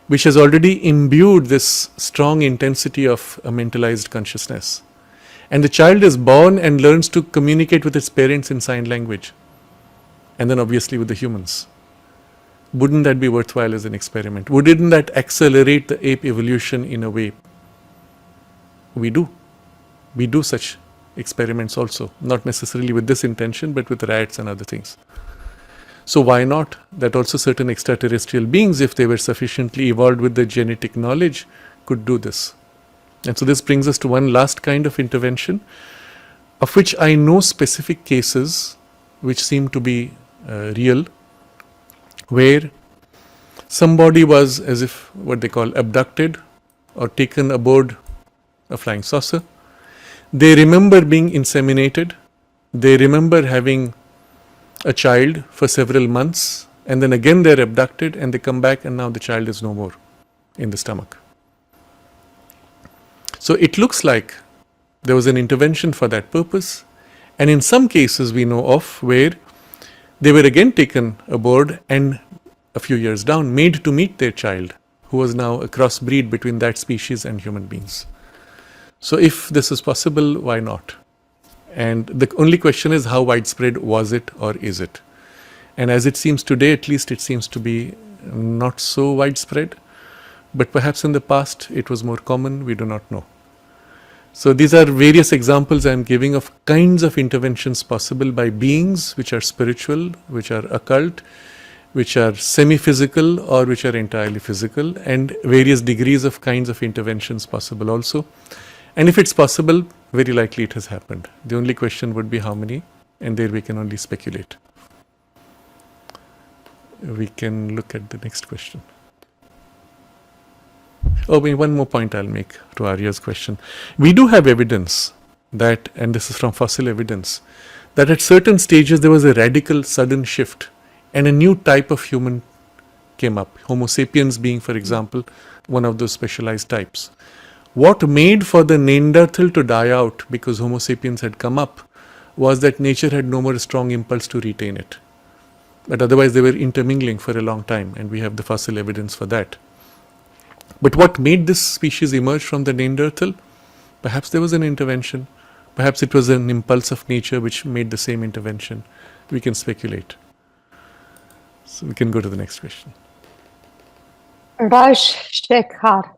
which has already imbued this strong intensity of a mentalized consciousness. And the child is born and learns to communicate with its parents in sign language. And then obviously with the humans. Wouldn't that be worthwhile as an experiment? Wouldn't that accelerate the ape evolution in a way? We do. We do such experiments also. Not necessarily with this intention, but with rats and other things. So why not? That also certain extraterrestrial beings, if they were sufficiently evolved with the genetic knowledge, could do this. And so this brings us to one last kind of intervention, of which I know specific cases which seem to be real, where somebody was, as if what they call abducted or taken aboard a flying saucer. They remember being inseminated. They remember having a child for several months, and then again they're abducted and they come back and now the child is no more in the stomach. So it looks like there was an intervention for that purpose, and in some cases we know of where they were again taken aboard and a few years down made to meet their child, who was now a crossbreed between that species and human beings. So if this is possible, why not? And the only question is, how widespread was it or is it? And as it seems today, at least it seems to be not so widespread, but perhaps in the past it was more common, we do not know. So these are various examples I am giving of kinds of interventions possible by beings which are spiritual, which are occult, which are semi-physical or which are entirely physical, and various degrees of kinds of interventions possible also. And if it's possible, very likely it has happened. The only question would be how many, and there we can only speculate. We can look at the next question. Oh, one more point I'll make to Arya's question. We do have evidence that, and this is from fossil evidence, that at certain stages there was a radical sudden shift and a new type of human came up. Homo sapiens being, for example, one of those specialized types. What made for the Neanderthal to die out because Homo sapiens had come up was that nature had no more strong impulse to retain it. But otherwise they were intermingling for a long time, and we have the fossil evidence for that. But what made this species emerge from the Neanderthal? Perhaps there was an intervention. Perhaps it was an impulse of nature which made the same intervention. We can speculate. So we can go to the next question. Raj Shekhar,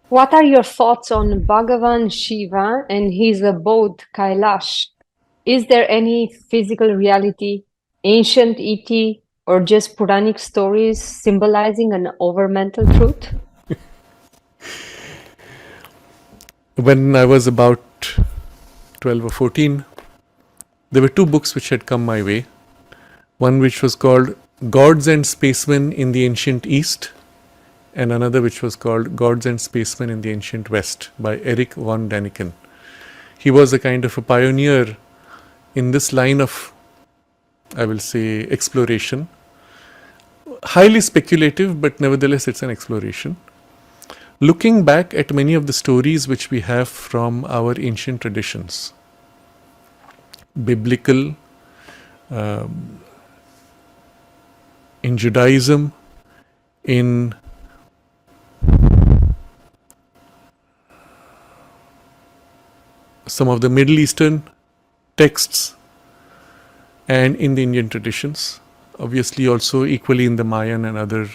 what are your thoughts on Bhagavan Shiva and his abode Kailash? Is there any physical reality, ancient ET, or just Puranic stories symbolizing an overmental truth? When I was about 12 or 14, there were two books which had come my way. One which was called Gods and Spacemen in the Ancient East, and another which was called Gods and Spacemen in the Ancient West by Erich von Däniken. He was a kind of a pioneer in this line of, I will say, exploration. Highly speculative, but nevertheless it's an exploration. Looking back at many of the stories which we have from our ancient traditions, biblical, in Judaism, in some of the Middle Eastern texts, and in the Indian traditions, obviously also equally in the Mayan and other,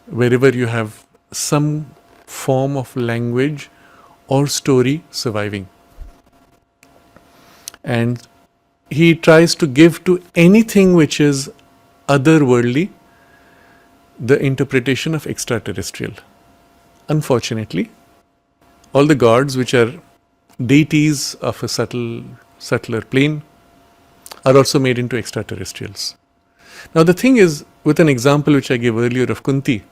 wherever you have some form of language or story surviving. And he tries to give to anything which is otherworldly the interpretation of extraterrestrial. Unfortunately, all the gods which are deities of a subtler plane are also made into extraterrestrials. Now the thing is, with an example which I gave earlier of Kunti,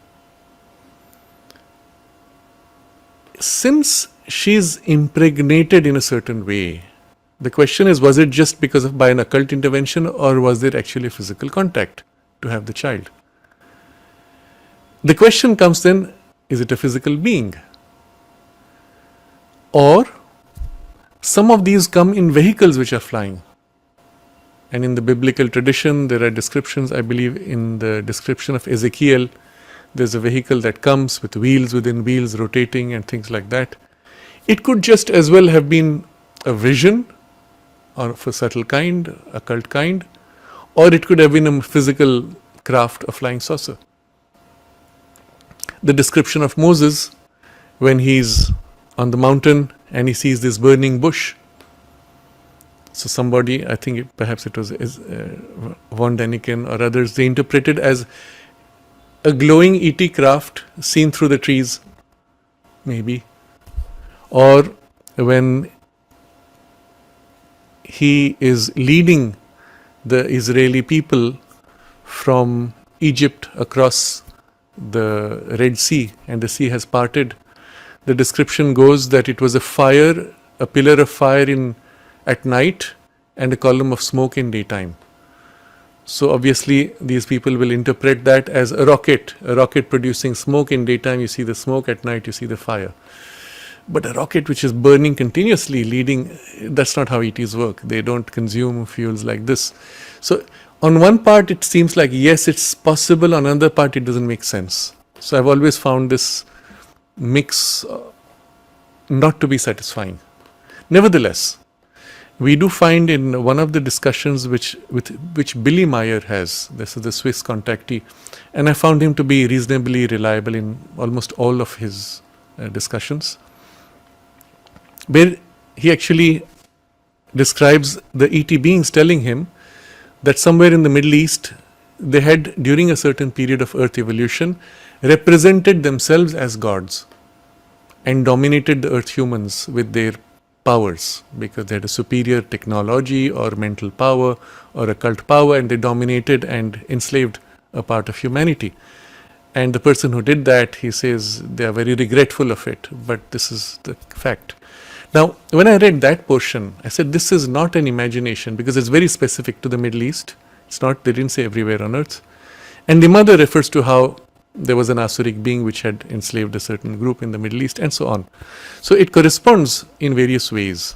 since she's impregnated in a certain way, the question is, was it just because of by an occult intervention, or was there actually a physical contact to have the child? The question comes then, is it a physical being? Or some of these come in vehicles which are flying. And in the biblical tradition, there are descriptions, I believe in the description of Ezekiel, there's a vehicle that comes with wheels within wheels rotating and things like that. It could just as well have been a vision of a subtle kind, occult kind, or it could have been a physical craft, a flying saucer. The description of Moses when he's on the mountain and he sees this burning bush. So somebody, I think perhaps it was von Däniken or others, they interpreted as a glowing ET craft seen through the trees, maybe. Or when he is leading the Israeli people from Egypt across the Red Sea and the sea has parted, the description goes that it was a fire, a pillar of fire at night and a column of smoke in daytime. So obviously these people will interpret that as a rocket producing smoke in daytime, you see the smoke, at night you see the fire. But a rocket which is burning continuously, leading, that's not how ETs work. They don't consume fuels like this. So on one part it seems like yes, it's possible, on another part it doesn't make sense. So I've always found this mix not to be satisfying. Nevertheless, we do find in one of the discussions which Billy Meyer has, this is the Swiss contactee, and I found him to be reasonably reliable in almost all of his discussions, where he actually describes the ET beings telling him that somewhere in the Middle East, they had, during a certain period of Earth evolution, represented themselves as gods and dominated the Earth humans with their powers, because they had a superior technology or mental power or occult power, and they dominated and enslaved a part of humanity. And the person who did that, he says, they are very regretful of it, but this is the fact. Now, when I read that portion, I said, this is not an imagination, because it's very specific to the Middle East. It's not, they didn't say everywhere on Earth. And the mother refers to how there was an Asuric being which had enslaved a certain group in the Middle East, and so on. So it corresponds in various ways.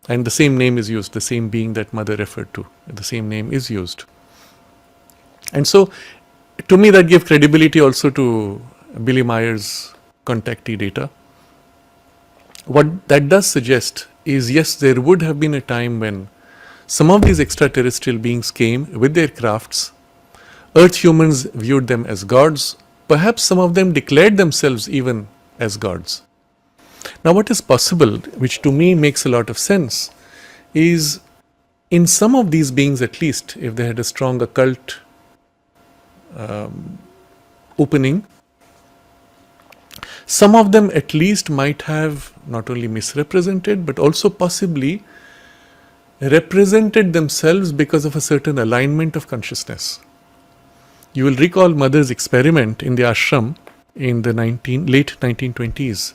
And the same name is used, the same being that mother referred to, the same name is used. And so, to me, that gave credibility also to Billy Meyer's contactee data. What that does suggest is, yes, there would have been a time when some of these extraterrestrial beings came with their crafts. Earth humans viewed them as gods. Perhaps some of them declared themselves even as gods. Now, what is possible, which to me makes a lot of sense, is in some of these beings at least, if they had a strong occult opening, some of them at least might have not only misrepresented but also possibly represented themselves because of a certain alignment of consciousness. You will recall Mother's experiment in the ashram in the late 1920s,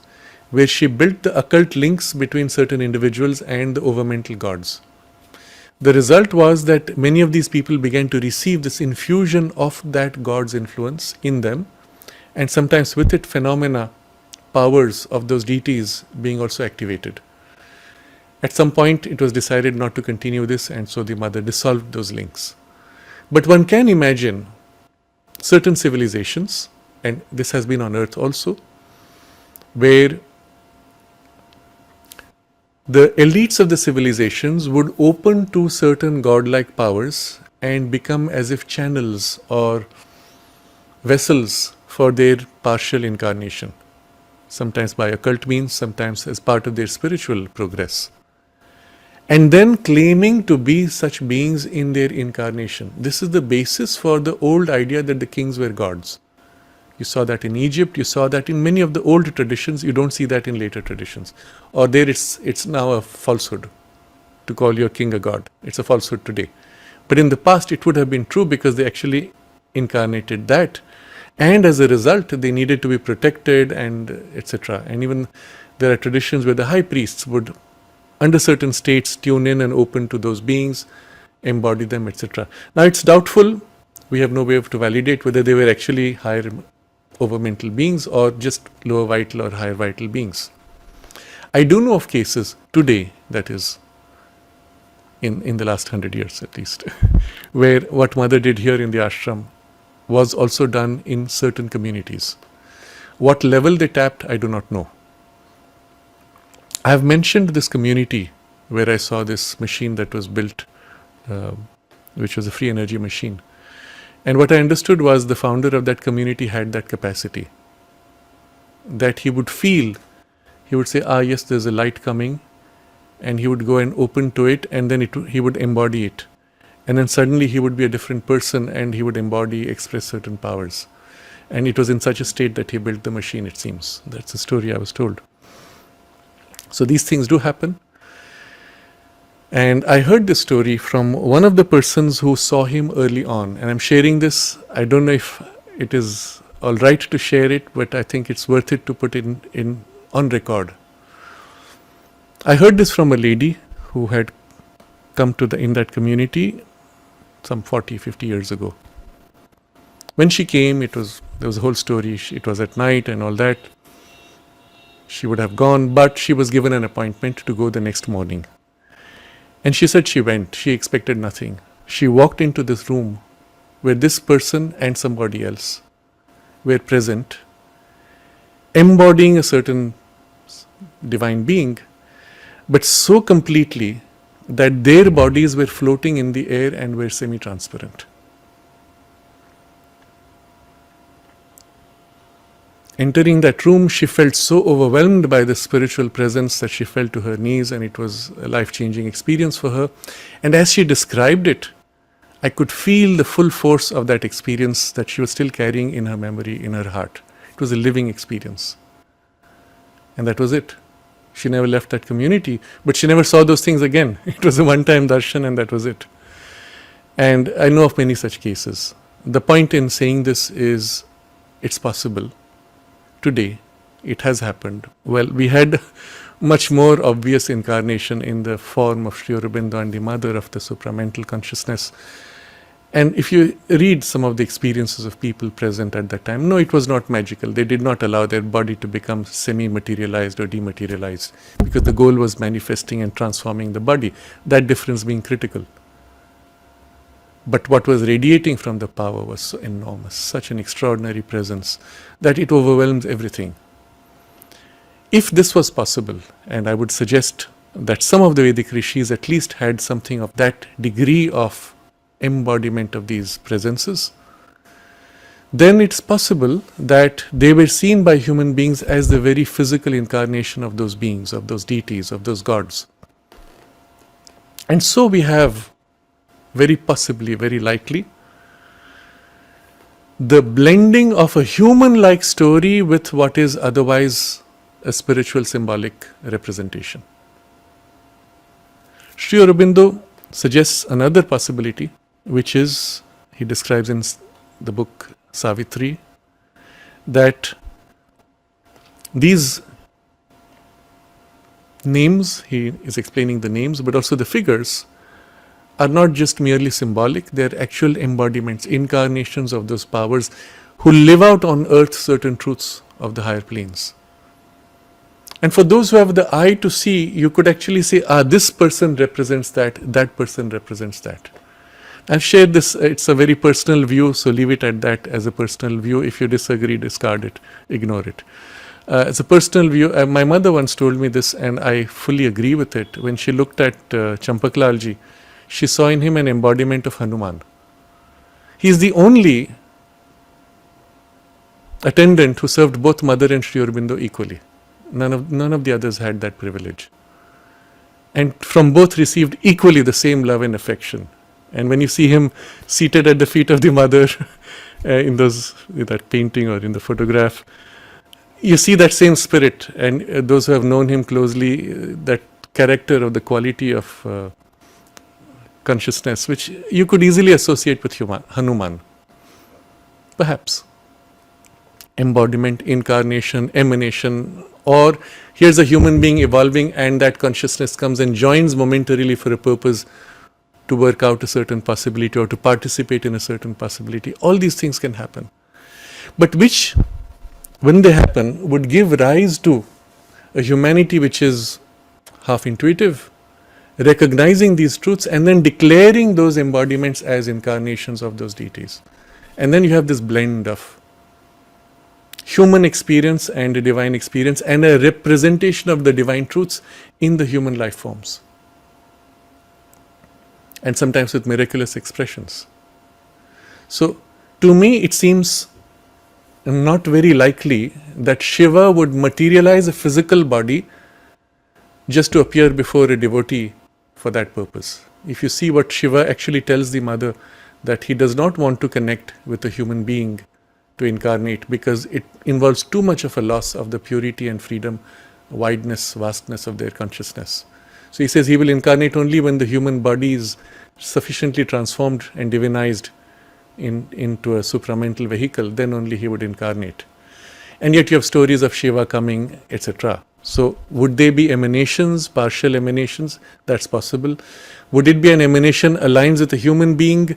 where she built the occult links between certain individuals and the overmental gods. The result was that many of these people began to receive this infusion of that god's influence in them, and sometimes with it phenomena, powers of those deities being also activated. At some point it was decided not to continue this, and so the mother dissolved those links. But one can imagine certain civilizations, and this has been on Earth also, where the elites of the civilizations would open to certain godlike powers and become as if channels or vessels for their partial incarnation, sometimes by occult means, sometimes as part of their spiritual progress, and then claiming to be such beings in their incarnation. This is the basis for the old idea that the kings were gods. You saw that in Egypt, you saw that in many of the old traditions. You don't see that in later traditions. Or there it's now a falsehood to call your king a god. It's a falsehood today. But in the past it would have been true because they actually incarnated that. And as a result, they needed to be protected and etc. And even there are traditions where the high priests would, under certain states, tune in and open to those beings, embody them, etc. Now it's doubtful. We have no way to validate whether they were actually higher overmental beings or just lower vital or higher vital beings. I do know of cases today, that is, in the last 100 years at least, where what mother did here in the ashram was also done in certain communities. What level they tapped, I do not know. I have mentioned this community where I saw this machine that was built, which was a free energy machine. And what I understood was the founder of that community had that capacity, that he would feel, he would say, yes, there's a light coming, and he would go and open to it, and then he would embody it. And then suddenly he would be a different person, and he would express certain powers. And it was in such a state that he built the machine, it seems. That's the story I was told. So these things do happen. And I heard this story from one of the persons who saw him early on. And I'm sharing this. I don't know if it is all right to share it, but I think it's worth it to put it on record. I heard this from a lady who had come to in that community some 40, 50 years ago. When she came, there was a whole story. It was at night and all that. She would have gone, but she was given an appointment to go the next morning. And she said she went. She expected nothing. She walked into this room where this person and somebody else were present, embodying a certain divine being, but so completely that their bodies were floating in the air and were semi-transparent. Entering that room, she felt so overwhelmed by the spiritual presence that she fell to her knees, and it was a life-changing experience for her. And as she described it, I could feel the full force of that experience that she was still carrying in her memory, in her heart. It was a living experience. And that was it. She never left that community, but she never saw those things again. It was a one-time darshan, and that was it. And I know of many such cases. The point in saying this is, it's possible. Today, it has happened. Well, we had much more obvious incarnation in the form of Sri Aurobindo and the mother of the supramental consciousness. And if you read some of the experiences of people present at that time, no, it was not magical. They did not allow their body to become semi-materialized or dematerialized, because the goal was manifesting and transforming the body, that difference being critical. But what was radiating from the power was so enormous, such an extraordinary presence, that it overwhelms everything. If this was possible, and I would suggest that some of the Vedic rishis at least had something of that degree of embodiment of these presences, then it's possible that they were seen by human beings as the very physical incarnation of those beings, of those deities, of those gods. And so we have, very possibly, very likely, the blending of a human-like story with what is otherwise a spiritual symbolic representation. Sri Aurobindo suggests another possibility, which is, he describes in the book Savitri, that these names, he is explaining the names, but also the figures, are not just merely symbolic, they are actual embodiments, incarnations of those powers who live out on earth certain truths of the higher planes. And for those who have the eye to see, you could actually say, this person represents that, that person represents that. I've shared this, it's a very personal view, so leave it at that as a personal view. If you disagree, discard it, ignore it. As a personal view, my mother once told me this, and I fully agree with it. When she looked at Champaklalji, she saw in him an embodiment of Hanuman. He's the only attendant who served both Mother and Sri Aurobindo equally. None of the others had that privilege. And from both received equally the same love and affection. And when you see him seated at the feet of the Mother in that painting or in the photograph, you see that same spirit. And those who have known him closely, that character or the quality of consciousness, which you could easily associate with Hanuman. Perhaps. Embodiment, incarnation, emanation, or here's a human being evolving and that consciousness comes and joins momentarily for a purpose to work out a certain possibility or to participate in a certain possibility. All these things can happen. But which, when they happen, would give rise to a humanity which is half intuitive, recognizing these truths and then declaring those embodiments as incarnations of those deities. And then you have this blend of human experience and a divine experience and a representation of the divine truths in the human life forms. And sometimes with miraculous expressions. So, to me, it seems not very likely that Shiva would materialize a physical body just to appear before a devotee for that purpose. If you see what Shiva actually tells the Mother, that he does not want to connect with a human being to incarnate because it involves too much of a loss of the purity and freedom, wideness, vastness of their consciousness. So he says he will incarnate only when the human body is sufficiently transformed and divinized into a supramental vehicle, then only he would incarnate. And yet you have stories of Shiva coming, etc. So would they be emanations, partial emanations? That's possible. Would it be an emanation aligns with a human being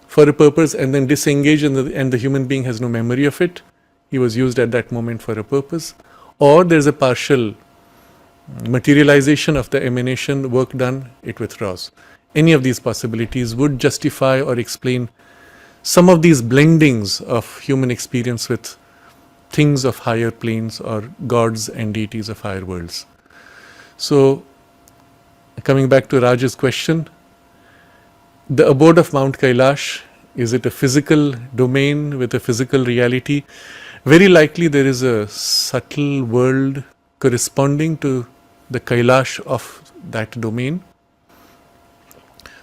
for a purpose and then disengage and the human being has no memory of it? He was used at that moment for a purpose. Or there's a partial materialization of the emanation, work done, it withdraws. Any of these possibilities would justify or explain some of these blendings of human experience with things of higher planes or gods and deities of higher worlds. So, coming back to Raj's question, the abode of Mount Kailash, is it a physical domain with a physical reality? Very likely there is a subtle world corresponding to the Kailash of that domain,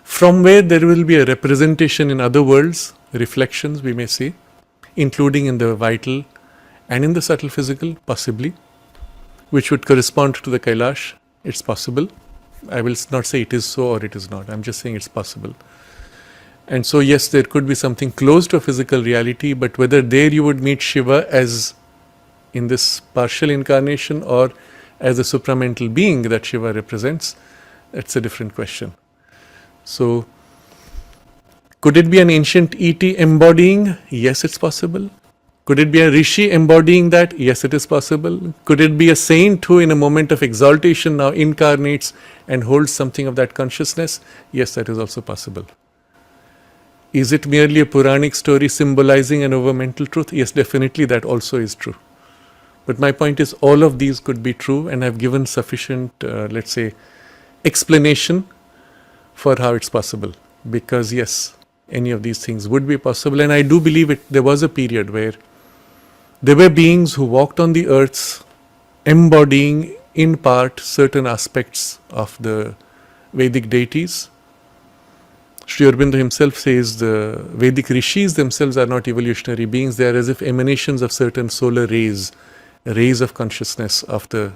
from where there will be a representation in other worlds, reflections we may say, including in the vital and in the subtle physical, possibly, which would correspond to the Kailash. It's possible. I will not say it is so or it is not. I'm just saying it's possible. And so yes, there could be something close to a physical reality, but whether there you would meet Shiva as in this partial incarnation or as a supramental being that Shiva represents, that's a different question. So Could it be an ancient ET embodying? Yes, it's possible. Could it be a rishi embodying that? Yes, it is possible. Could it be a saint who in a moment of exaltation now incarnates and holds something of that consciousness? Yes, that is also possible. Is it merely a Puranic story symbolizing an over-mental truth? Yes, definitely that also is true. But my point is all of these could be true, and I've given sufficient, let's say, explanation for how it's possible. Because yes, any of these things would be possible, and I do believe there was a period where there were beings who walked on the earth embodying in part certain aspects of the Vedic deities. Sri Aurobindo himself says the Vedic rishis themselves are not evolutionary beings, they are as if emanations of certain solar rays of consciousness of the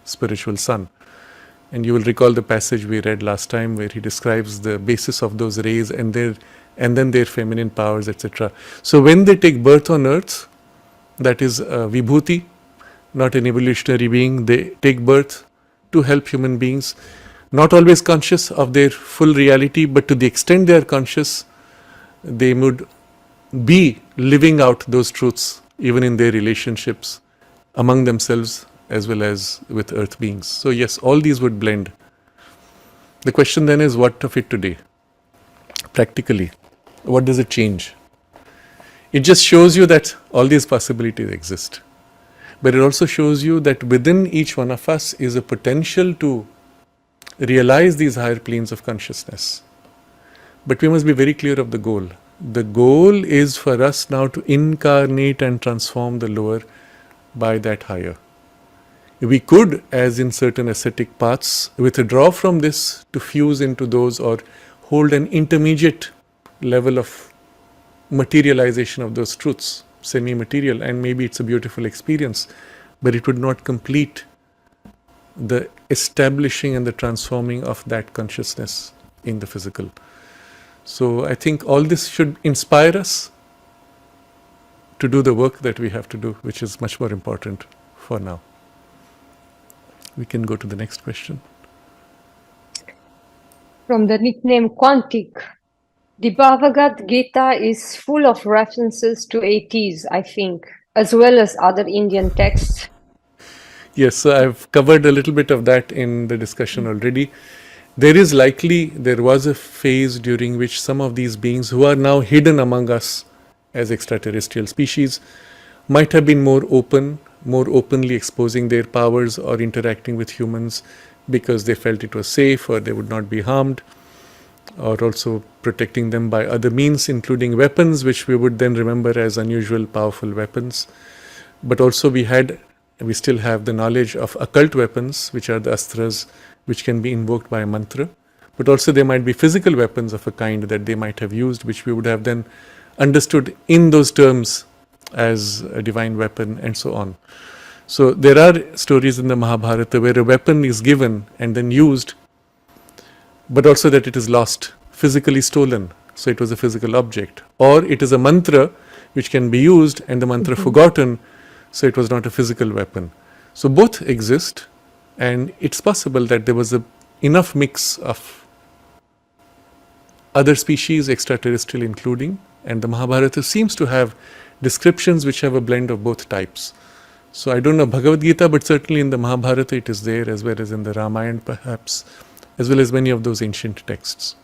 spiritual sun. And you will recall the passage we read last time where he describes the basis of those rays and then their feminine powers, etc. So when they take birth on earth, that is vibhuti, not an evolutionary being. They take birth to help human beings, not always conscious of their full reality, but to the extent they are conscious, they would be living out those truths even in their relationships among themselves as well as with earth beings. So yes, all these would blend. The question then is, what of it today? Practically, what does it change? It just shows you that all these possibilities exist. But it also shows you that within each one of us is a potential to realize these higher planes of consciousness. But we must be very clear of the goal. The goal is for us now to incarnate and transform the lower by that higher. We could, as in certain ascetic paths, withdraw from this to fuse into those or hold an intermediate level of materialization of those truths, semi-material, and maybe it's a beautiful experience, but it would not complete the establishing and the transforming of that consciousness in the physical. So I think all this should inspire us to do the work that we have to do, which is much more important for now. We can go to the next question. From the nickname Quantic, the Bhagavad Gita is full of references to ATs, I think, as well as other Indian texts. Yes, so I've covered a little bit of that in the discussion already. There was a phase during which some of these beings who are now hidden among us as extraterrestrial species might have been more openly exposing their powers or interacting with humans because they felt it was safe or they would not be harmed, or also protecting them by other means, including weapons, which we would then remember as unusual, powerful weapons. But also we still have the knowledge of occult weapons, which are the astras, which can be invoked by a mantra. But also there might be physical weapons of a kind that they might have used, which we would have then understood in those terms as a divine weapon, and so on. So there are stories in the Mahabharata where a weapon is given and then used, but also that it is lost, physically stolen, so it was a physical object. Or it is a mantra which can be used and the mantra forgotten, so it was not a physical weapon. So both exist, and it's possible that there was enough mix of other species, extraterrestrial including, and the Mahabharata seems to have descriptions which have a blend of both types. So I don't know Bhagavad Gita, but certainly in the Mahabharata it is there, as well as in the Ramayana perhaps, as well as many of those ancient texts.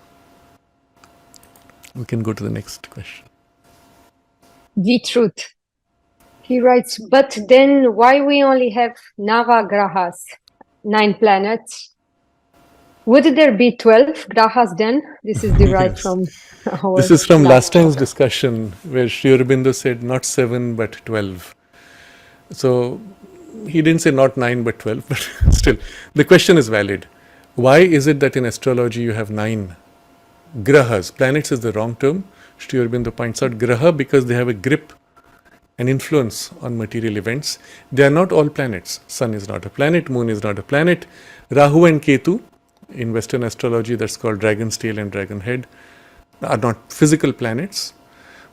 We can go to the next question. The truth. He writes, but then why we only have Navagrahas, 9 planets? Would there be 12 grahas then? This is derived Yes. from our This is from last time's discussion where Sri Aurobindo said not 7 but 12. So he didn't say not 9 but 12, but still the question is valid. Why is it that in astrology you have 9 grahas? Planets is the wrong term. Sri Aurobindo points out graha because they have a grip, an influence on material events. They are not all planets. Sun is not a planet, moon is not a planet. Rahu and Ketu, in Western astrology that's called dragon's tail and dragon head, are not physical planets,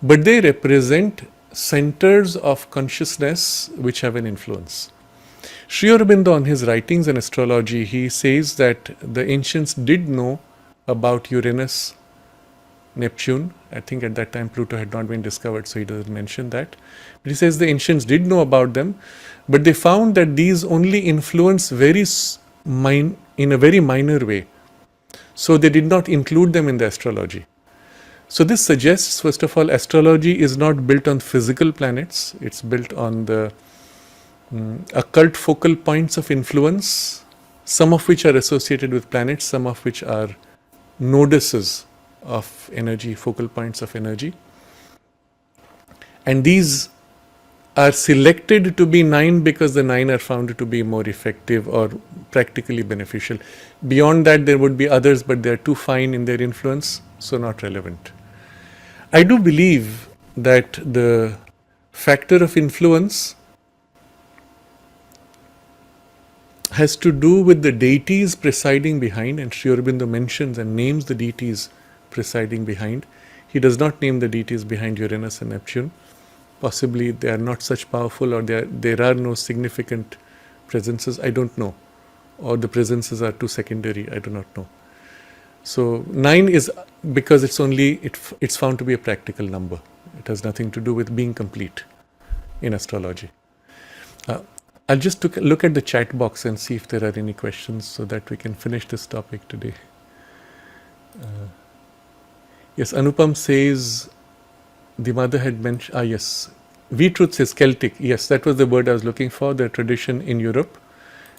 but they represent centers of consciousness which have an influence. Sri Aurobindo, on his writings on astrology, he says that the ancients did know about Uranus Neptune. I think at that time Pluto had not been discovered, so he doesn't mention that. But he says the ancients did know about them, but they found that these only influence in a very minor way. So they did not include them in the astrology. So this suggests, first of all, astrology is not built on physical planets. It's built on the occult focal points of influence, some of which are associated with planets, some of which are noduses of energy, focal points of energy. And these are selected to be 9 because the 9 are found to be more effective or practically beneficial. Beyond that, there would be others, but they are too fine in their influence, so not relevant. I do believe that the factor of influence has to do with the deities presiding behind, and Sri Aurobindo mentions and names the deities presiding behind. He does not name the deities behind Uranus and Neptune. Possibly they are not such powerful, or there are no significant presences. I don't know. Or the presences are too secondary. I do not know. So 9 is because it's found to be a practical number. It has nothing to do with being complete in astrology. I'll just look at the chat box and see if there are any questions so that we can finish this topic today. Yes, Anupam says the mother had mentioned, yes. V-Truth says Celtic. Yes, that was the word I was looking for, the tradition in Europe,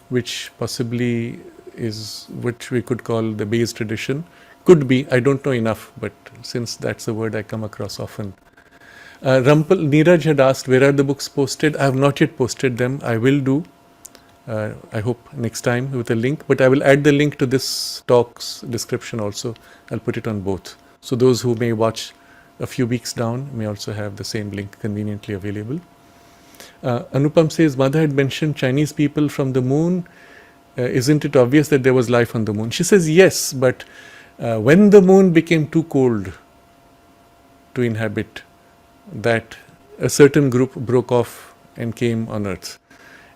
which possibly is what we could call the base tradition. Could be, I don't know enough, but since that's a word I come across often. Neeraj had asked, where are the books posted? I have not yet posted them. I will do. I hope next time with a link, but I will add the link to this talk's description also. I'll put it on both. So those who may watch a few weeks down may also have the same link conveniently available. Anupam says, Mother had mentioned Chinese people from the moon. Isn't it obvious that there was life on the moon? She says yes, but when the moon became too cold to inhabit, that a certain group broke off and came on Earth.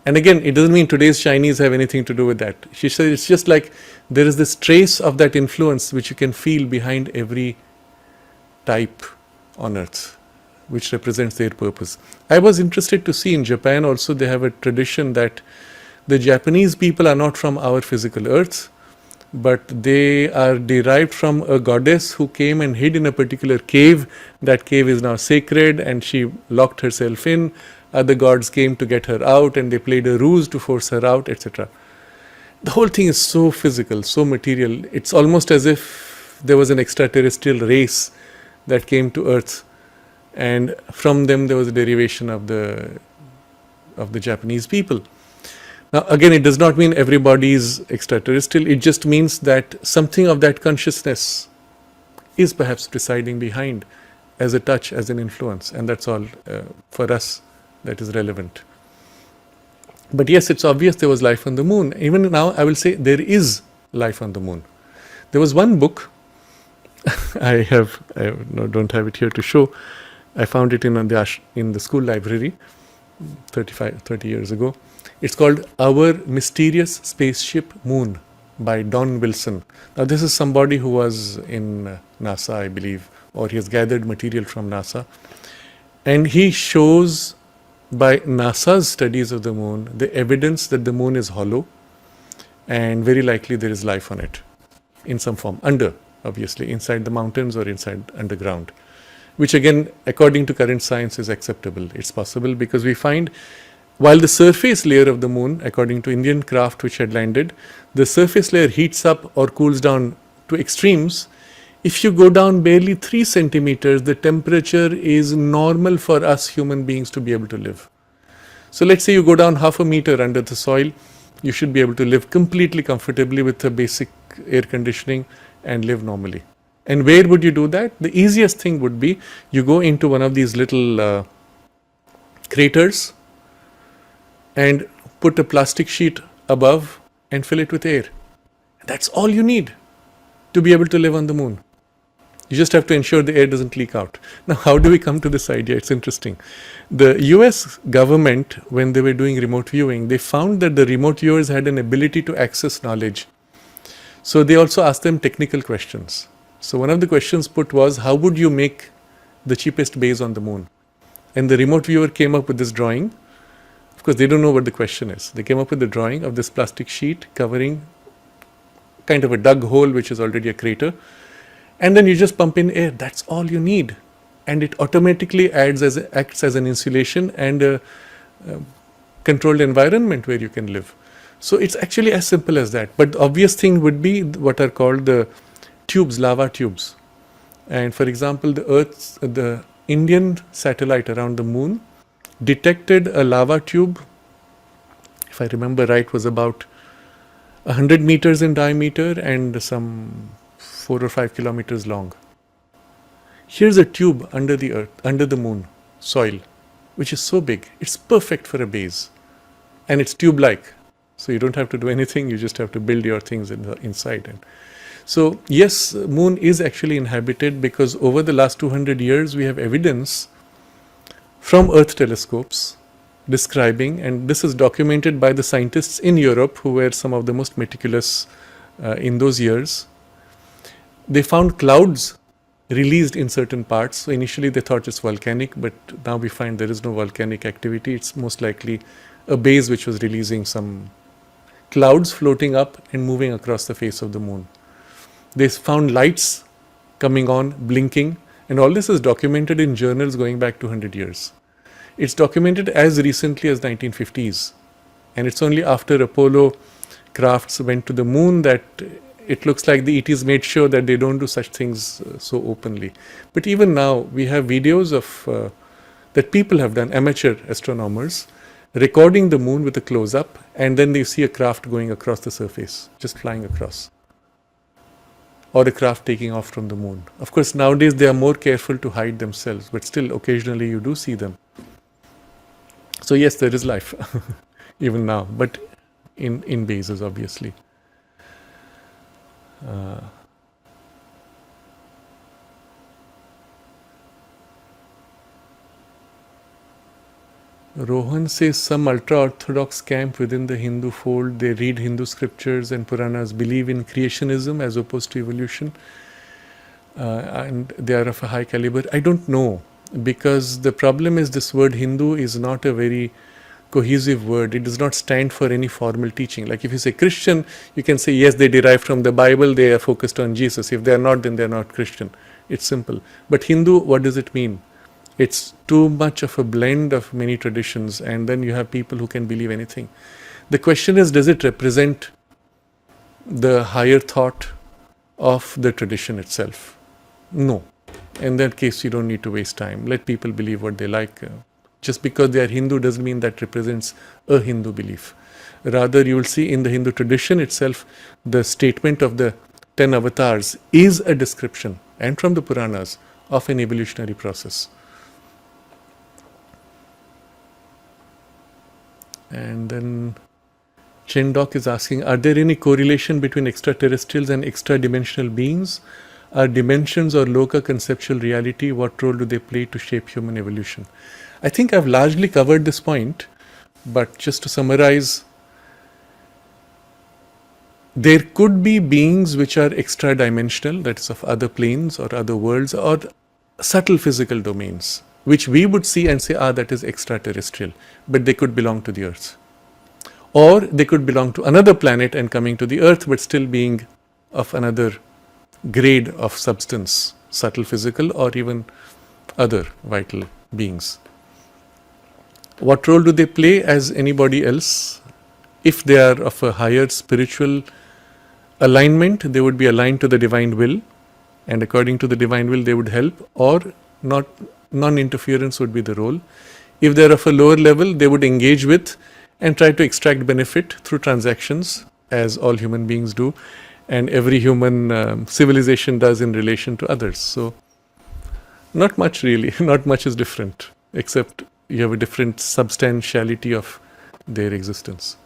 And again, it doesn't mean today's Chinese have anything to do with that. She says it's just like there is this trace of that influence which you can feel behind every type on Earth, which represents their purpose. I was interested to see in Japan also they have a tradition that the Japanese people are not from our physical Earth, but they are derived from a goddess who came and hid in a particular cave. That cave is now sacred and she locked herself in. Other gods came to get her out and they played a ruse to force her out, etc. The whole thing is so physical, so material. It's almost as if there was an extraterrestrial race that came to Earth, and from them there was a derivation of the Japanese people. Now again, it does not mean everybody is extraterrestrial. It just means that something of that consciousness is perhaps presiding behind as a touch, as an influence, and that's all for us that is relevant. But yes, it's obvious there was life on the moon. Even now, I will say there is life on the moon. There was one book, I don't have it here to show. I found it in the school library 30 years ago. It's called Our Mysterious Spaceship Moon by Don Wilson. Now this is somebody who was in NASA, I believe, or he has gathered material from NASA. And he shows by NASA's studies of the moon, the evidence that the moon is hollow and very likely there is life on it in some form, obviously, inside the mountains or inside underground, which again, according to current science, is acceptable. It's possible because we find while the surface layer of the moon, according to Indian craft which had landed, the surface layer heats up or cools down to extremes. If you go down barely 3 centimeters, the temperature is normal for us human beings to be able to live. So let's say you go down half a meter under the soil, you should be able to live completely comfortably with a basic air conditioning and live normally. And where would you do that? The easiest thing would be you go into one of these little craters and put a plastic sheet above and fill it with air. That's all you need to be able to live on the moon. You just have to ensure the air doesn't leak out. Now, how do we come to this idea? It's interesting. The US government, when they were doing remote viewing, they found that the remote viewers had an ability to access knowledge. So they also asked them technical questions. So one of the questions put was, how would you make the cheapest base on the moon? And the remote viewer came up with this drawing. Of course, they don't know what the question is. They came up with the drawing of this plastic sheet covering kind of a dug hole, which is already a crater. And then you just pump in air. That's all you need. And it automatically acts as an insulation and a controlled environment where you can live. So it's actually as simple as that. But the obvious thing would be what are called the tubes, lava tubes. And for example, the Indian satellite around the moon detected a lava tube, if I remember right, was about 100 meters in diameter and some 4 or 5 kilometers long. Here's a tube under the earth, under the moon, soil, which is so big. It's perfect for a base. And it's tube-like. So you don't have to do anything, you just have to build your things inside. And so yes, moon is actually inhabited because over the last 200 years we have evidence from Earth telescopes describing, and this is documented by the scientists in Europe who were some of the most meticulous in those years. They found clouds released in certain parts. So initially they thought it's volcanic, but now we find there is no volcanic activity. It's most likely a base which was releasing some clouds floating up and moving across the face of the moon. They found lights coming on, blinking, and all this is documented in journals going back 200 years. It's documented as recently as 1950s. And it's only after Apollo crafts went to the moon that it looks like the ETs made sure that they don't do such things so openly. But even now, we have videos of that people have done, amateur astronomers, recording the moon with a close-up, and then they see a craft going across the surface, just flying across, or a craft taking off from the moon. Of course, nowadays they are more careful to hide themselves, but still occasionally you do see them. So yes, there is life, even now, but in bases, obviously. Rohan says some ultra-orthodox camp within the Hindu fold, they read Hindu scriptures and Puranas, believe in creationism as opposed to evolution, and they are of a high caliber. I don't know, because the problem is this word Hindu is not a very cohesive word. It does not stand for any formal teaching. Like if you say Christian, you can say yes, they derive from the Bible, they are focused on Jesus. If they are not, then they are not Christian. It's simple. But Hindu, what does it mean? It's too much of a blend of many traditions, and then you have people who can believe anything. The question is, does it represent the higher thought of the tradition itself? No. In that case, you don't need to waste time. Let people believe what they like. Just because they are Hindu doesn't mean that represents a Hindu belief. Rather, you will see in the Hindu tradition itself, the statement of the 10 avatars is a description, and from the Puranas, of an evolutionary process. And then Chendok is asking, are there any correlation between extraterrestrials and extra-dimensional beings? Are dimensions or loka conceptual reality, what role do they play to shape human evolution? I think I've largely covered this point, but just to summarize, there could be beings which are extra-dimensional, that is of other planes or other worlds, or subtle physical domains, which we would see and say, that is extraterrestrial, but they could belong to the Earth. Or they could belong to another planet and coming to the Earth, but still being of another grade of substance, subtle physical or even other vital beings. What role do they play as anybody else? If they are of a higher spiritual alignment, they would be aligned to the divine will, and according to the divine will they would help, or not. Non-interference would be the role. If they are of a lower level, they would engage with and try to extract benefit through transactions, as all human beings do, and every human civilization does in relation to others. So not much really, not much is different, except you have a different substantiality of their existence.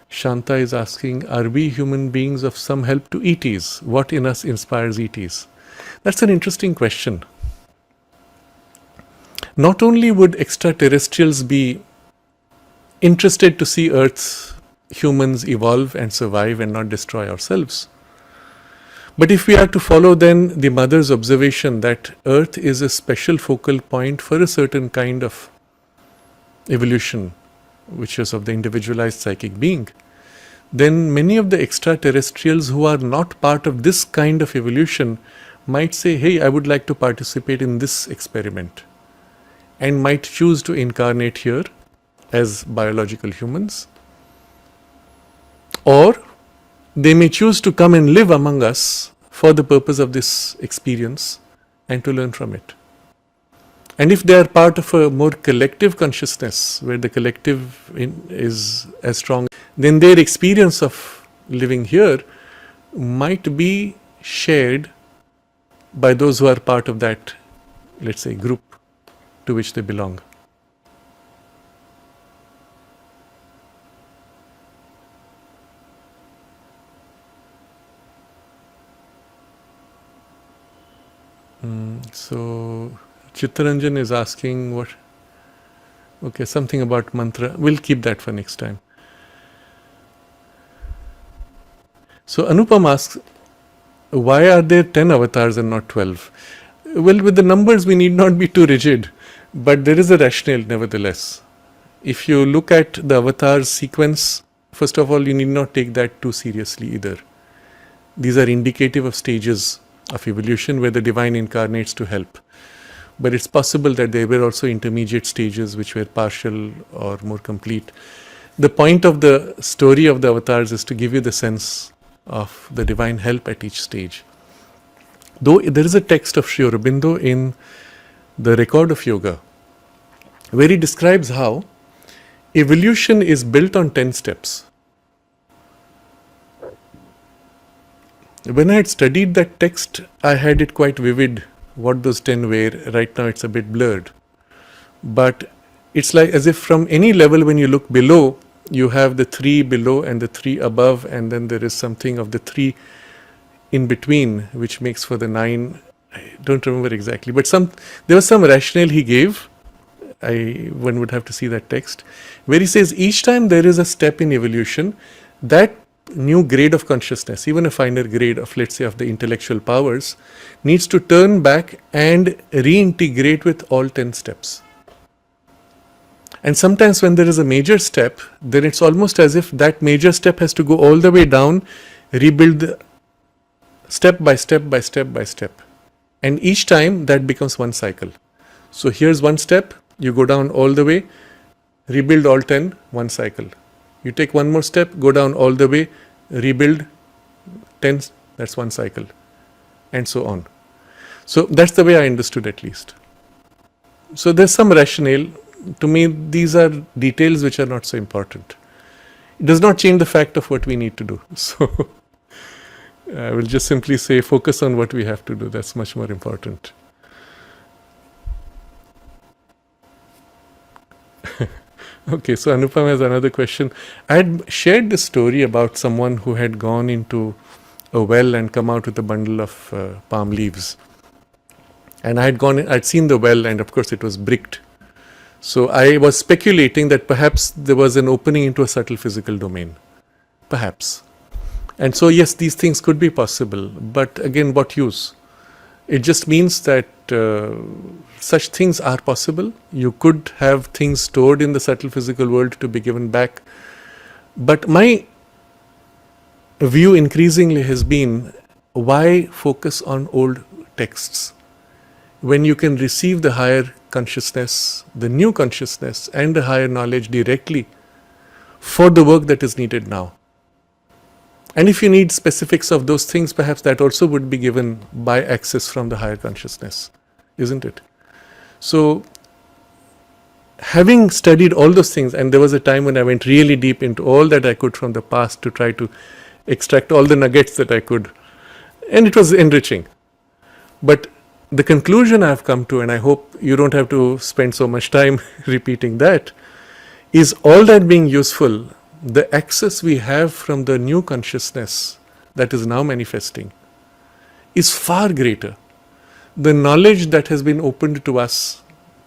Shanta is asking, are we human beings of some help to ETs? What in us inspires ETs? That's an interesting question. Not only would extraterrestrials be interested to see Earth's humans evolve and survive and not destroy ourselves, But if we are to follow then the mother's observation that Earth is a special focal point for a certain kind of evolution, which is of the individualized psychic being, then many of the extraterrestrials who are not part of this kind of evolution might say, hey, I would like to participate in this experiment, and might choose to incarnate here as biological humans, or they may choose to come and live among us for the purpose of this experience and to learn from it. And if they are part of a more collective consciousness, where the collective is as strong, then their experience of living here might be shared by those who are part of that, let's say, group to which they belong. So Chittaranjan is asking what, okay, something about mantra. We'll keep that for next time. So Anupam asks, why are there 10 avatars and not 12? Well, with the numbers we need not be too rigid, but there is a rationale nevertheless. If you look at the avatars sequence, first of all, you need not take that too seriously either. These are indicative of stages of evolution where the divine incarnates to help. But it's possible that there were also intermediate stages which were partial or more complete. The point of the story of the avatars is to give you the sense of the divine help at each stage. Though there is a text of Sri Aurobindo in the Record of Yoga where he describes how evolution is built on 10 steps. When I had studied that text, I had it quite vivid what those 10 were. Right now it's a bit blurred. But it's like as if from any level when you look below, you have the 3 below and the 3 above, and then there is something of the 3 in between, which makes for the 9. I don't remember exactly, but there was some rationale he gave. One would have to see that text, where he says each time there is a step in evolution, that new grade of consciousness, even a finer grade of, let's say, of the intellectual powers, needs to turn back and reintegrate with all 10 steps. And sometimes when there is a major step, then it's almost as if that major step has to go all the way down, rebuild step by step by step by step. And each time that becomes one cycle. So here's one step, you go down all the way, rebuild all 10, one cycle. You take one more step, go down all the way, rebuild 10, that's one cycle, and so on. So that's the way I understood at least. So there's some rationale. To me, these are details which are not so important. It does not change the fact of what we need to do. So I will just simply say focus on what we have to do. That's much more important. Okay, so Anupam has another question. I had shared this story about someone who had gone into a well and come out with a bundle of palm leaves. And I'd seen the well, and of course it was bricked. So I was speculating that perhaps there was an opening into a subtle physical domain. Perhaps. And so yes, these things could be possible. But again, what use? It just means that such things are possible. You could have things stored in the subtle physical world to be given back. But my view increasingly has been, why focus on old texts when you can receive the higher consciousness, the new consciousness and the higher knowledge directly for the work that is needed now? And if you need specifics of those things, perhaps that also would be given by access from the higher consciousness, isn't it? So, having studied all those things, and there was a time when I went really deep into all that I could from the past to try to extract all the nuggets that I could, and it was enriching. But the conclusion I've come to, and I hope you don't have to spend so much time repeating that, is all that being useful, the access we have from the new consciousness that is now manifesting is far greater. The knowledge that has been opened to us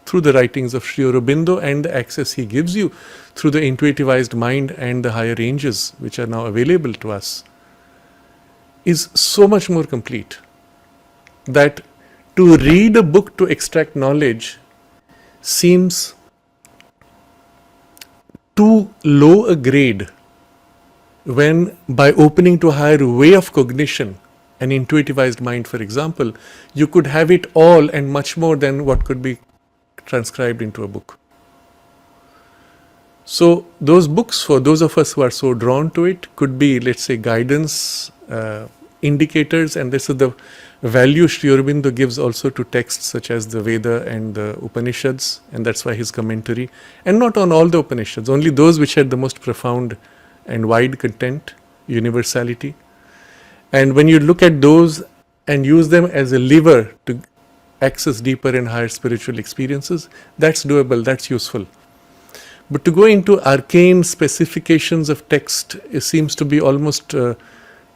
through the writings of Sri Aurobindo and the access he gives you through the intuitivized mind and the higher ranges which are now available to us is so much more complete that to read a book to extract knowledge seems too low a grade, when by opening to a higher way of cognition, an intuitivized mind, for example, you could have it all and much more than what could be transcribed into a book. So those books, for those of us who are so drawn to it, could be, let's say, guidance, indicators, and this is the value Sri Aurobindo gives also to texts such as the Veda and the Upanishads, and that's why his commentary, and not on all the Upanishads, only those which had the most profound and wide content, universality. And when you look at those and use them as a lever to access deeper and higher spiritual experiences, that's doable, that's useful. But to go into arcane specifications of text, it seems to be almost too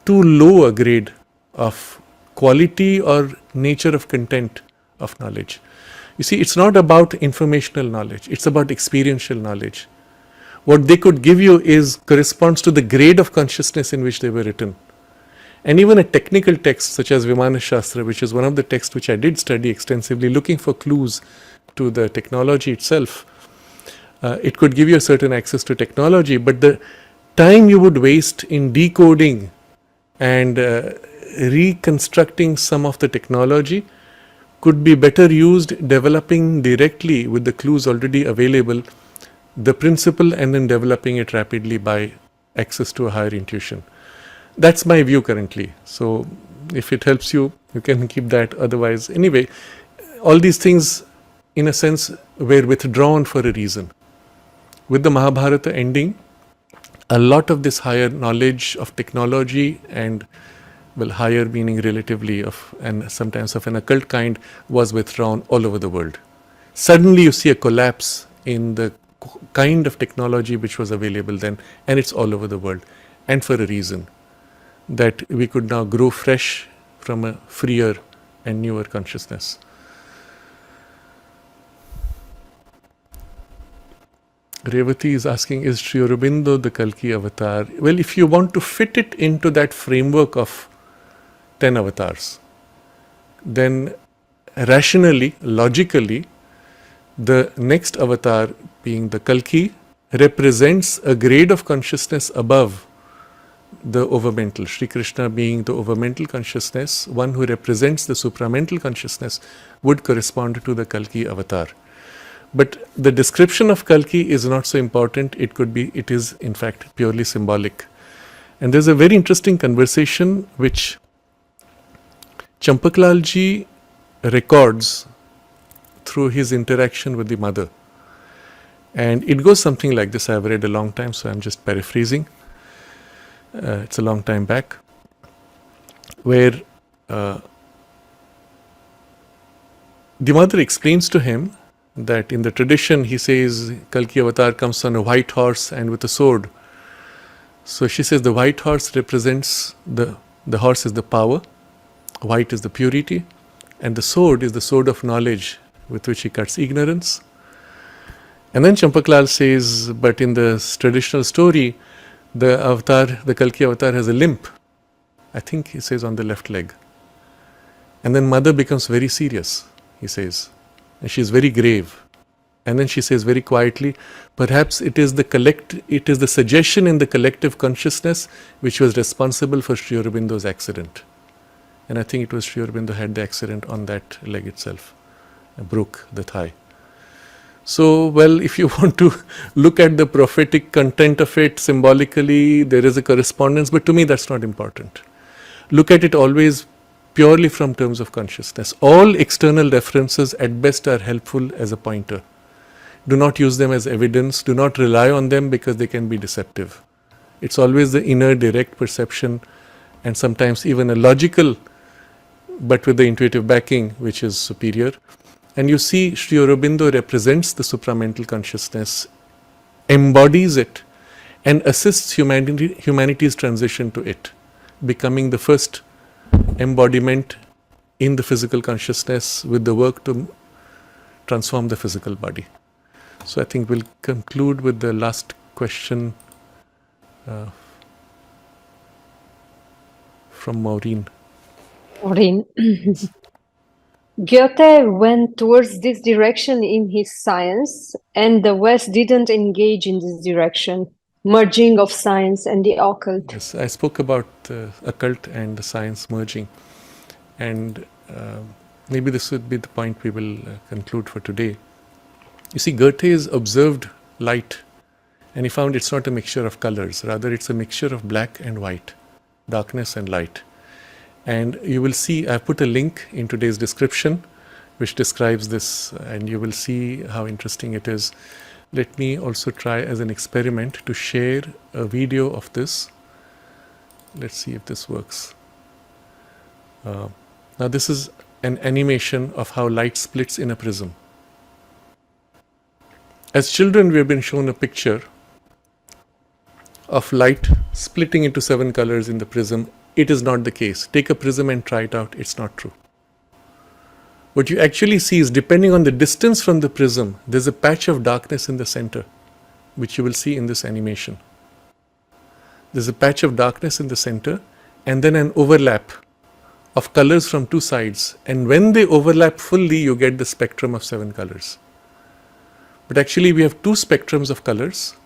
low a grade of quality or nature of content of knowledge. You see, it's not about informational knowledge, it's about experiential knowledge. What they could give you corresponds to the grade of consciousness in which they were written. And even a technical text such as Vimana Shastra, which is one of the texts which I did study extensively, looking for clues to the technology itself, it could give you a certain access to technology, but the time you would waste in decoding and reconstructing some of the technology could be better used developing directly with the clues already available the principle and then developing it rapidly by access to a higher intuition. That's my view currently. So if it helps you, you can keep that. Otherwise, anyway, all these things in a sense were withdrawn for a reason. With the Mahabharata ending, a lot of this higher knowledge of technology and, well, higher meaning relatively of, and sometimes of an occult kind, was withdrawn all over the world. Suddenly you see a collapse in the kind of technology which was available then, and it's all over the world, and for a reason, that we could now grow fresh from a freer and newer consciousness. Revati is asking, is Sri Aurobindo the Kalki avatar? Well, if you want to fit it into that framework of 10 avatars, then rationally, logically, the next avatar, being the Kalki, represents a grade of consciousness above the overmental. Sri Krishna being the overmental consciousness, one who represents the supramental consciousness, would correspond to the Kalki avatar. But the description of Kalki is not so important. It is in fact purely symbolic. And there's a very interesting conversation which Champaklalji records through his interaction with the mother. And it goes something like this. I've read a long time, so I'm just paraphrasing. It's a long time back, where the mother explains to him that in the tradition, he says, Kalki avatar comes on a white horse and with a sword. So she says the white horse represents the horse is the power, white is the purity, and the sword is the sword of knowledge with which he cuts ignorance. And then Champaklal says, but in the traditional story, the Kalki avatar has a limp. I think he says on the left leg. And then mother becomes very serious, he says. And she is very grave. And then she says very quietly, perhaps it is the suggestion in the collective consciousness which was responsible for Sri Aurobindo's accident. And I think it was Sri Aurobindo had the accident on that leg itself, broke the thigh. So, well, if you want to look at the prophetic content of it symbolically, there is a correspondence, but to me that's not important. Look at it always purely from terms of consciousness. All external references at best are helpful as a pointer. Do not use them as evidence. Do not rely on them because they can be deceptive. It's always the inner direct perception and sometimes even a logical, but with the intuitive backing, which is superior. And you see Sri Aurobindo represents the supramental consciousness, embodies it, and assists humanity's transition to it, becoming the first embodiment in the physical consciousness with the work to transform the physical body. So I think we'll conclude with the last question from Maureen. Maureen. Goethe went towards this direction in his science, and the West didn't engage in this direction, merging of science and the occult. Yes, I spoke about occult and the science merging, and maybe this would be the point we will conclude for today. You see, Goethe observed light, and he found it's not a mixture of colors, rather it's a mixture of black and white, darkness and light. And you will see, I put a link in today's description which describes this, and you will see how interesting it is. Let me also try as an experiment to share a video of this. Let's see if this works. Now this is an animation of how light splits in a prism. As children, we have been shown a picture of light splitting into 7 colors in the prism. It is not the case. Take a prism and try it out. It's not true. What you actually see is, depending on the distance from the prism, there's a patch of darkness in the center, which you will see in this animation. There's a patch of darkness in the center, and then an overlap of colors from 2 sides. And when they overlap fully, you get the spectrum of 7 colors. But actually, we have 2 spectrums of colors.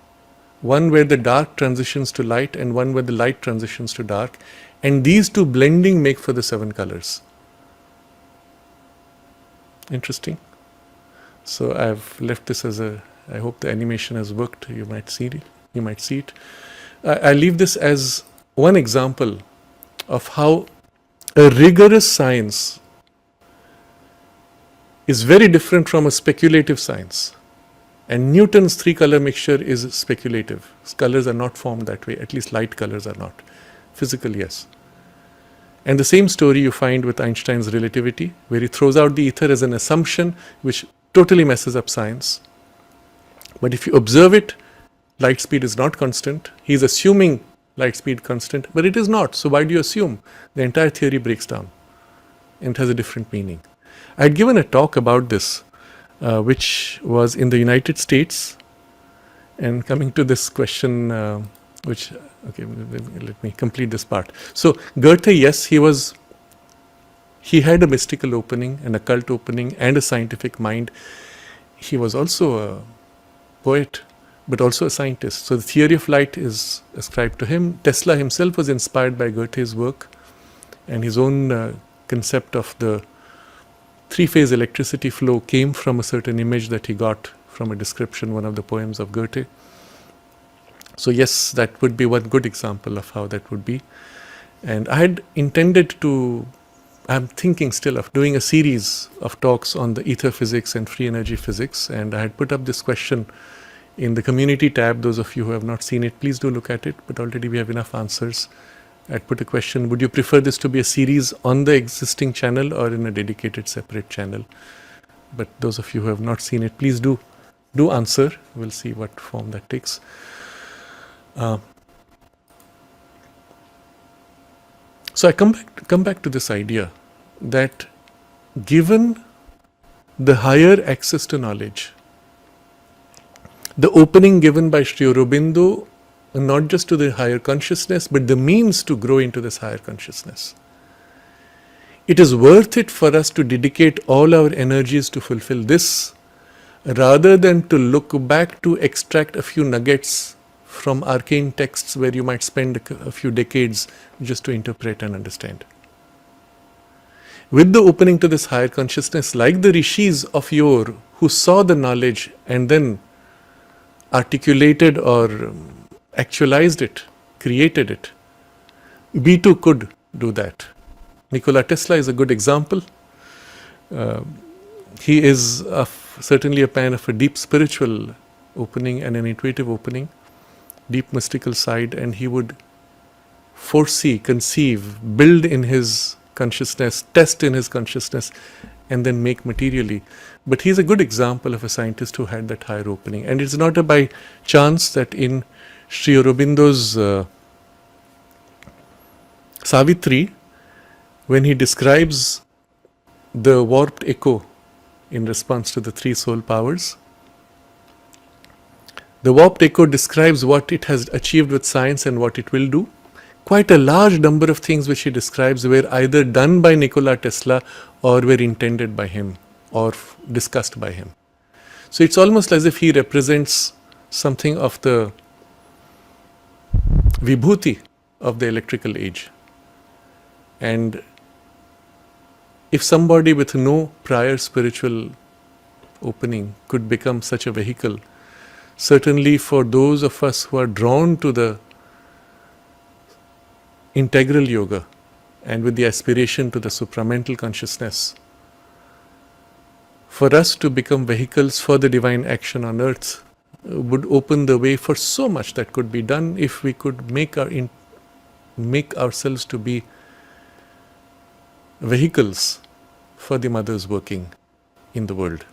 One where the dark transitions to light, and one where the light transitions to dark. And these 2 blending make for the 7 colors. Interesting. So I've left this as a, I hope the animation has worked. You might see it. You might see it. I leave this as one example of how a rigorous science is very different from a speculative science. And Newton's 3-color mixture is speculative. Colors are not formed that way, at least light colors are not. Physical, yes. And the same story you find with Einstein's relativity, where he throws out the ether as an assumption which totally messes up science. But if you observe it, light speed is not constant. He is assuming light speed constant, but it is not. So why do you assume? The entire theory breaks down and it has a different meaning. I had given a talk about this, which was in the United States. And coming to this question, okay, let me complete this part. So Goethe, yes, he had a mystical opening, an occult opening, and a scientific mind. He was also a poet, but also a scientist. So the theory of light is ascribed to him. Tesla himself was inspired by Goethe's work, and his own concept of the 3-phase electricity flow came from a certain image that he got from a description, one of the poems of Goethe. So yes, that would be one good example of how that would be. And I had intended to, I'm thinking still of doing a series of talks on the ether physics and free energy physics. And I had put up this question in the community tab. Those of you who have not seen it, please do look at it. But already we have enough answers. I'd put a question, would you prefer this to be a series on the existing channel or in a dedicated separate channel? But those of you who have not seen it, please do answer. We'll see what form that takes. So I come back to this idea that given the higher access to knowledge, the opening given by Sri Aurobindo, not just to the higher consciousness, but the means to grow into this higher consciousness, it is worth it for us to dedicate all our energies to fulfill this, rather than to look back to extract a few nuggets from arcane texts where you might spend a few decades just to interpret and understand. With the opening to this higher consciousness, like the rishis of yore who saw the knowledge and then articulated or actualized it, created it, we too could do that. Nikola Tesla is a good example. He is certainly a man of a deep spiritual opening and an intuitive opening, deep mystical side, and he would foresee, conceive, build in his consciousness, test in his consciousness, and then make materially. But he's a good example of a scientist who had that higher opening. And it's not by chance that in Sri Aurobindo's Savitri, when he describes the warped echo in response to the 3 soul powers, the warped echo describes what it has achieved with science and what it will do. quite a large number of things which he describes were either done by Nikola Tesla or were intended by him or discussed by him. So it's almost as if he represents something of the vibhuti of the electrical age. And if somebody with no prior spiritual opening could become such a vehicle, certainly for those of us who are drawn to the integral yoga and with the aspiration to the supramental consciousness, for us to become vehicles for the divine action on earth would open the way for so much that could be done if we could make ourselves to be vehicles for the mother's working in the world.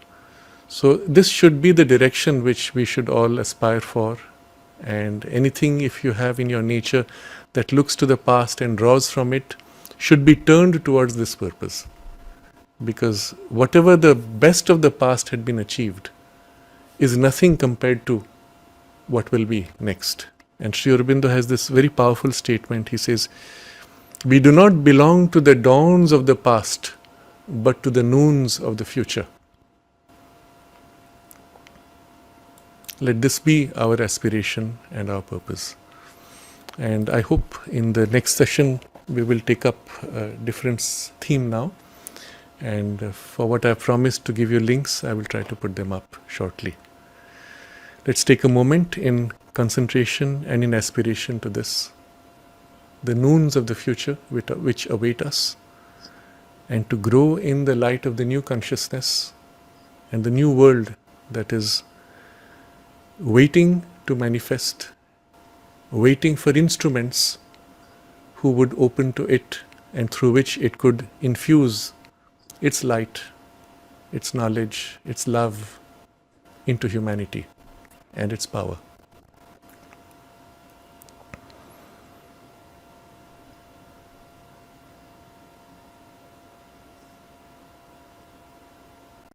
So this should be the direction which we should all aspire for, and anything if you have in your nature that looks to the past and draws from it should be turned towards this purpose. Because whatever the best of the past had been achieved is nothing compared to what will be next. And Sri Aurobindo has this very powerful statement. He says, "We do not belong to the dawns of the past, but to the noons of the future." Let this be our aspiration and our purpose. And I hope in the next session we will take up a different theme now. And for what I have promised to give you links, I will try to put them up shortly. Let's take a moment in concentration and in aspiration to this, the noons of the future which await us, and to grow in the light of the new consciousness and the new world that is waiting to manifest, waiting for instruments who would open to it and through which it could infuse its light, its knowledge, its love into humanity and its power.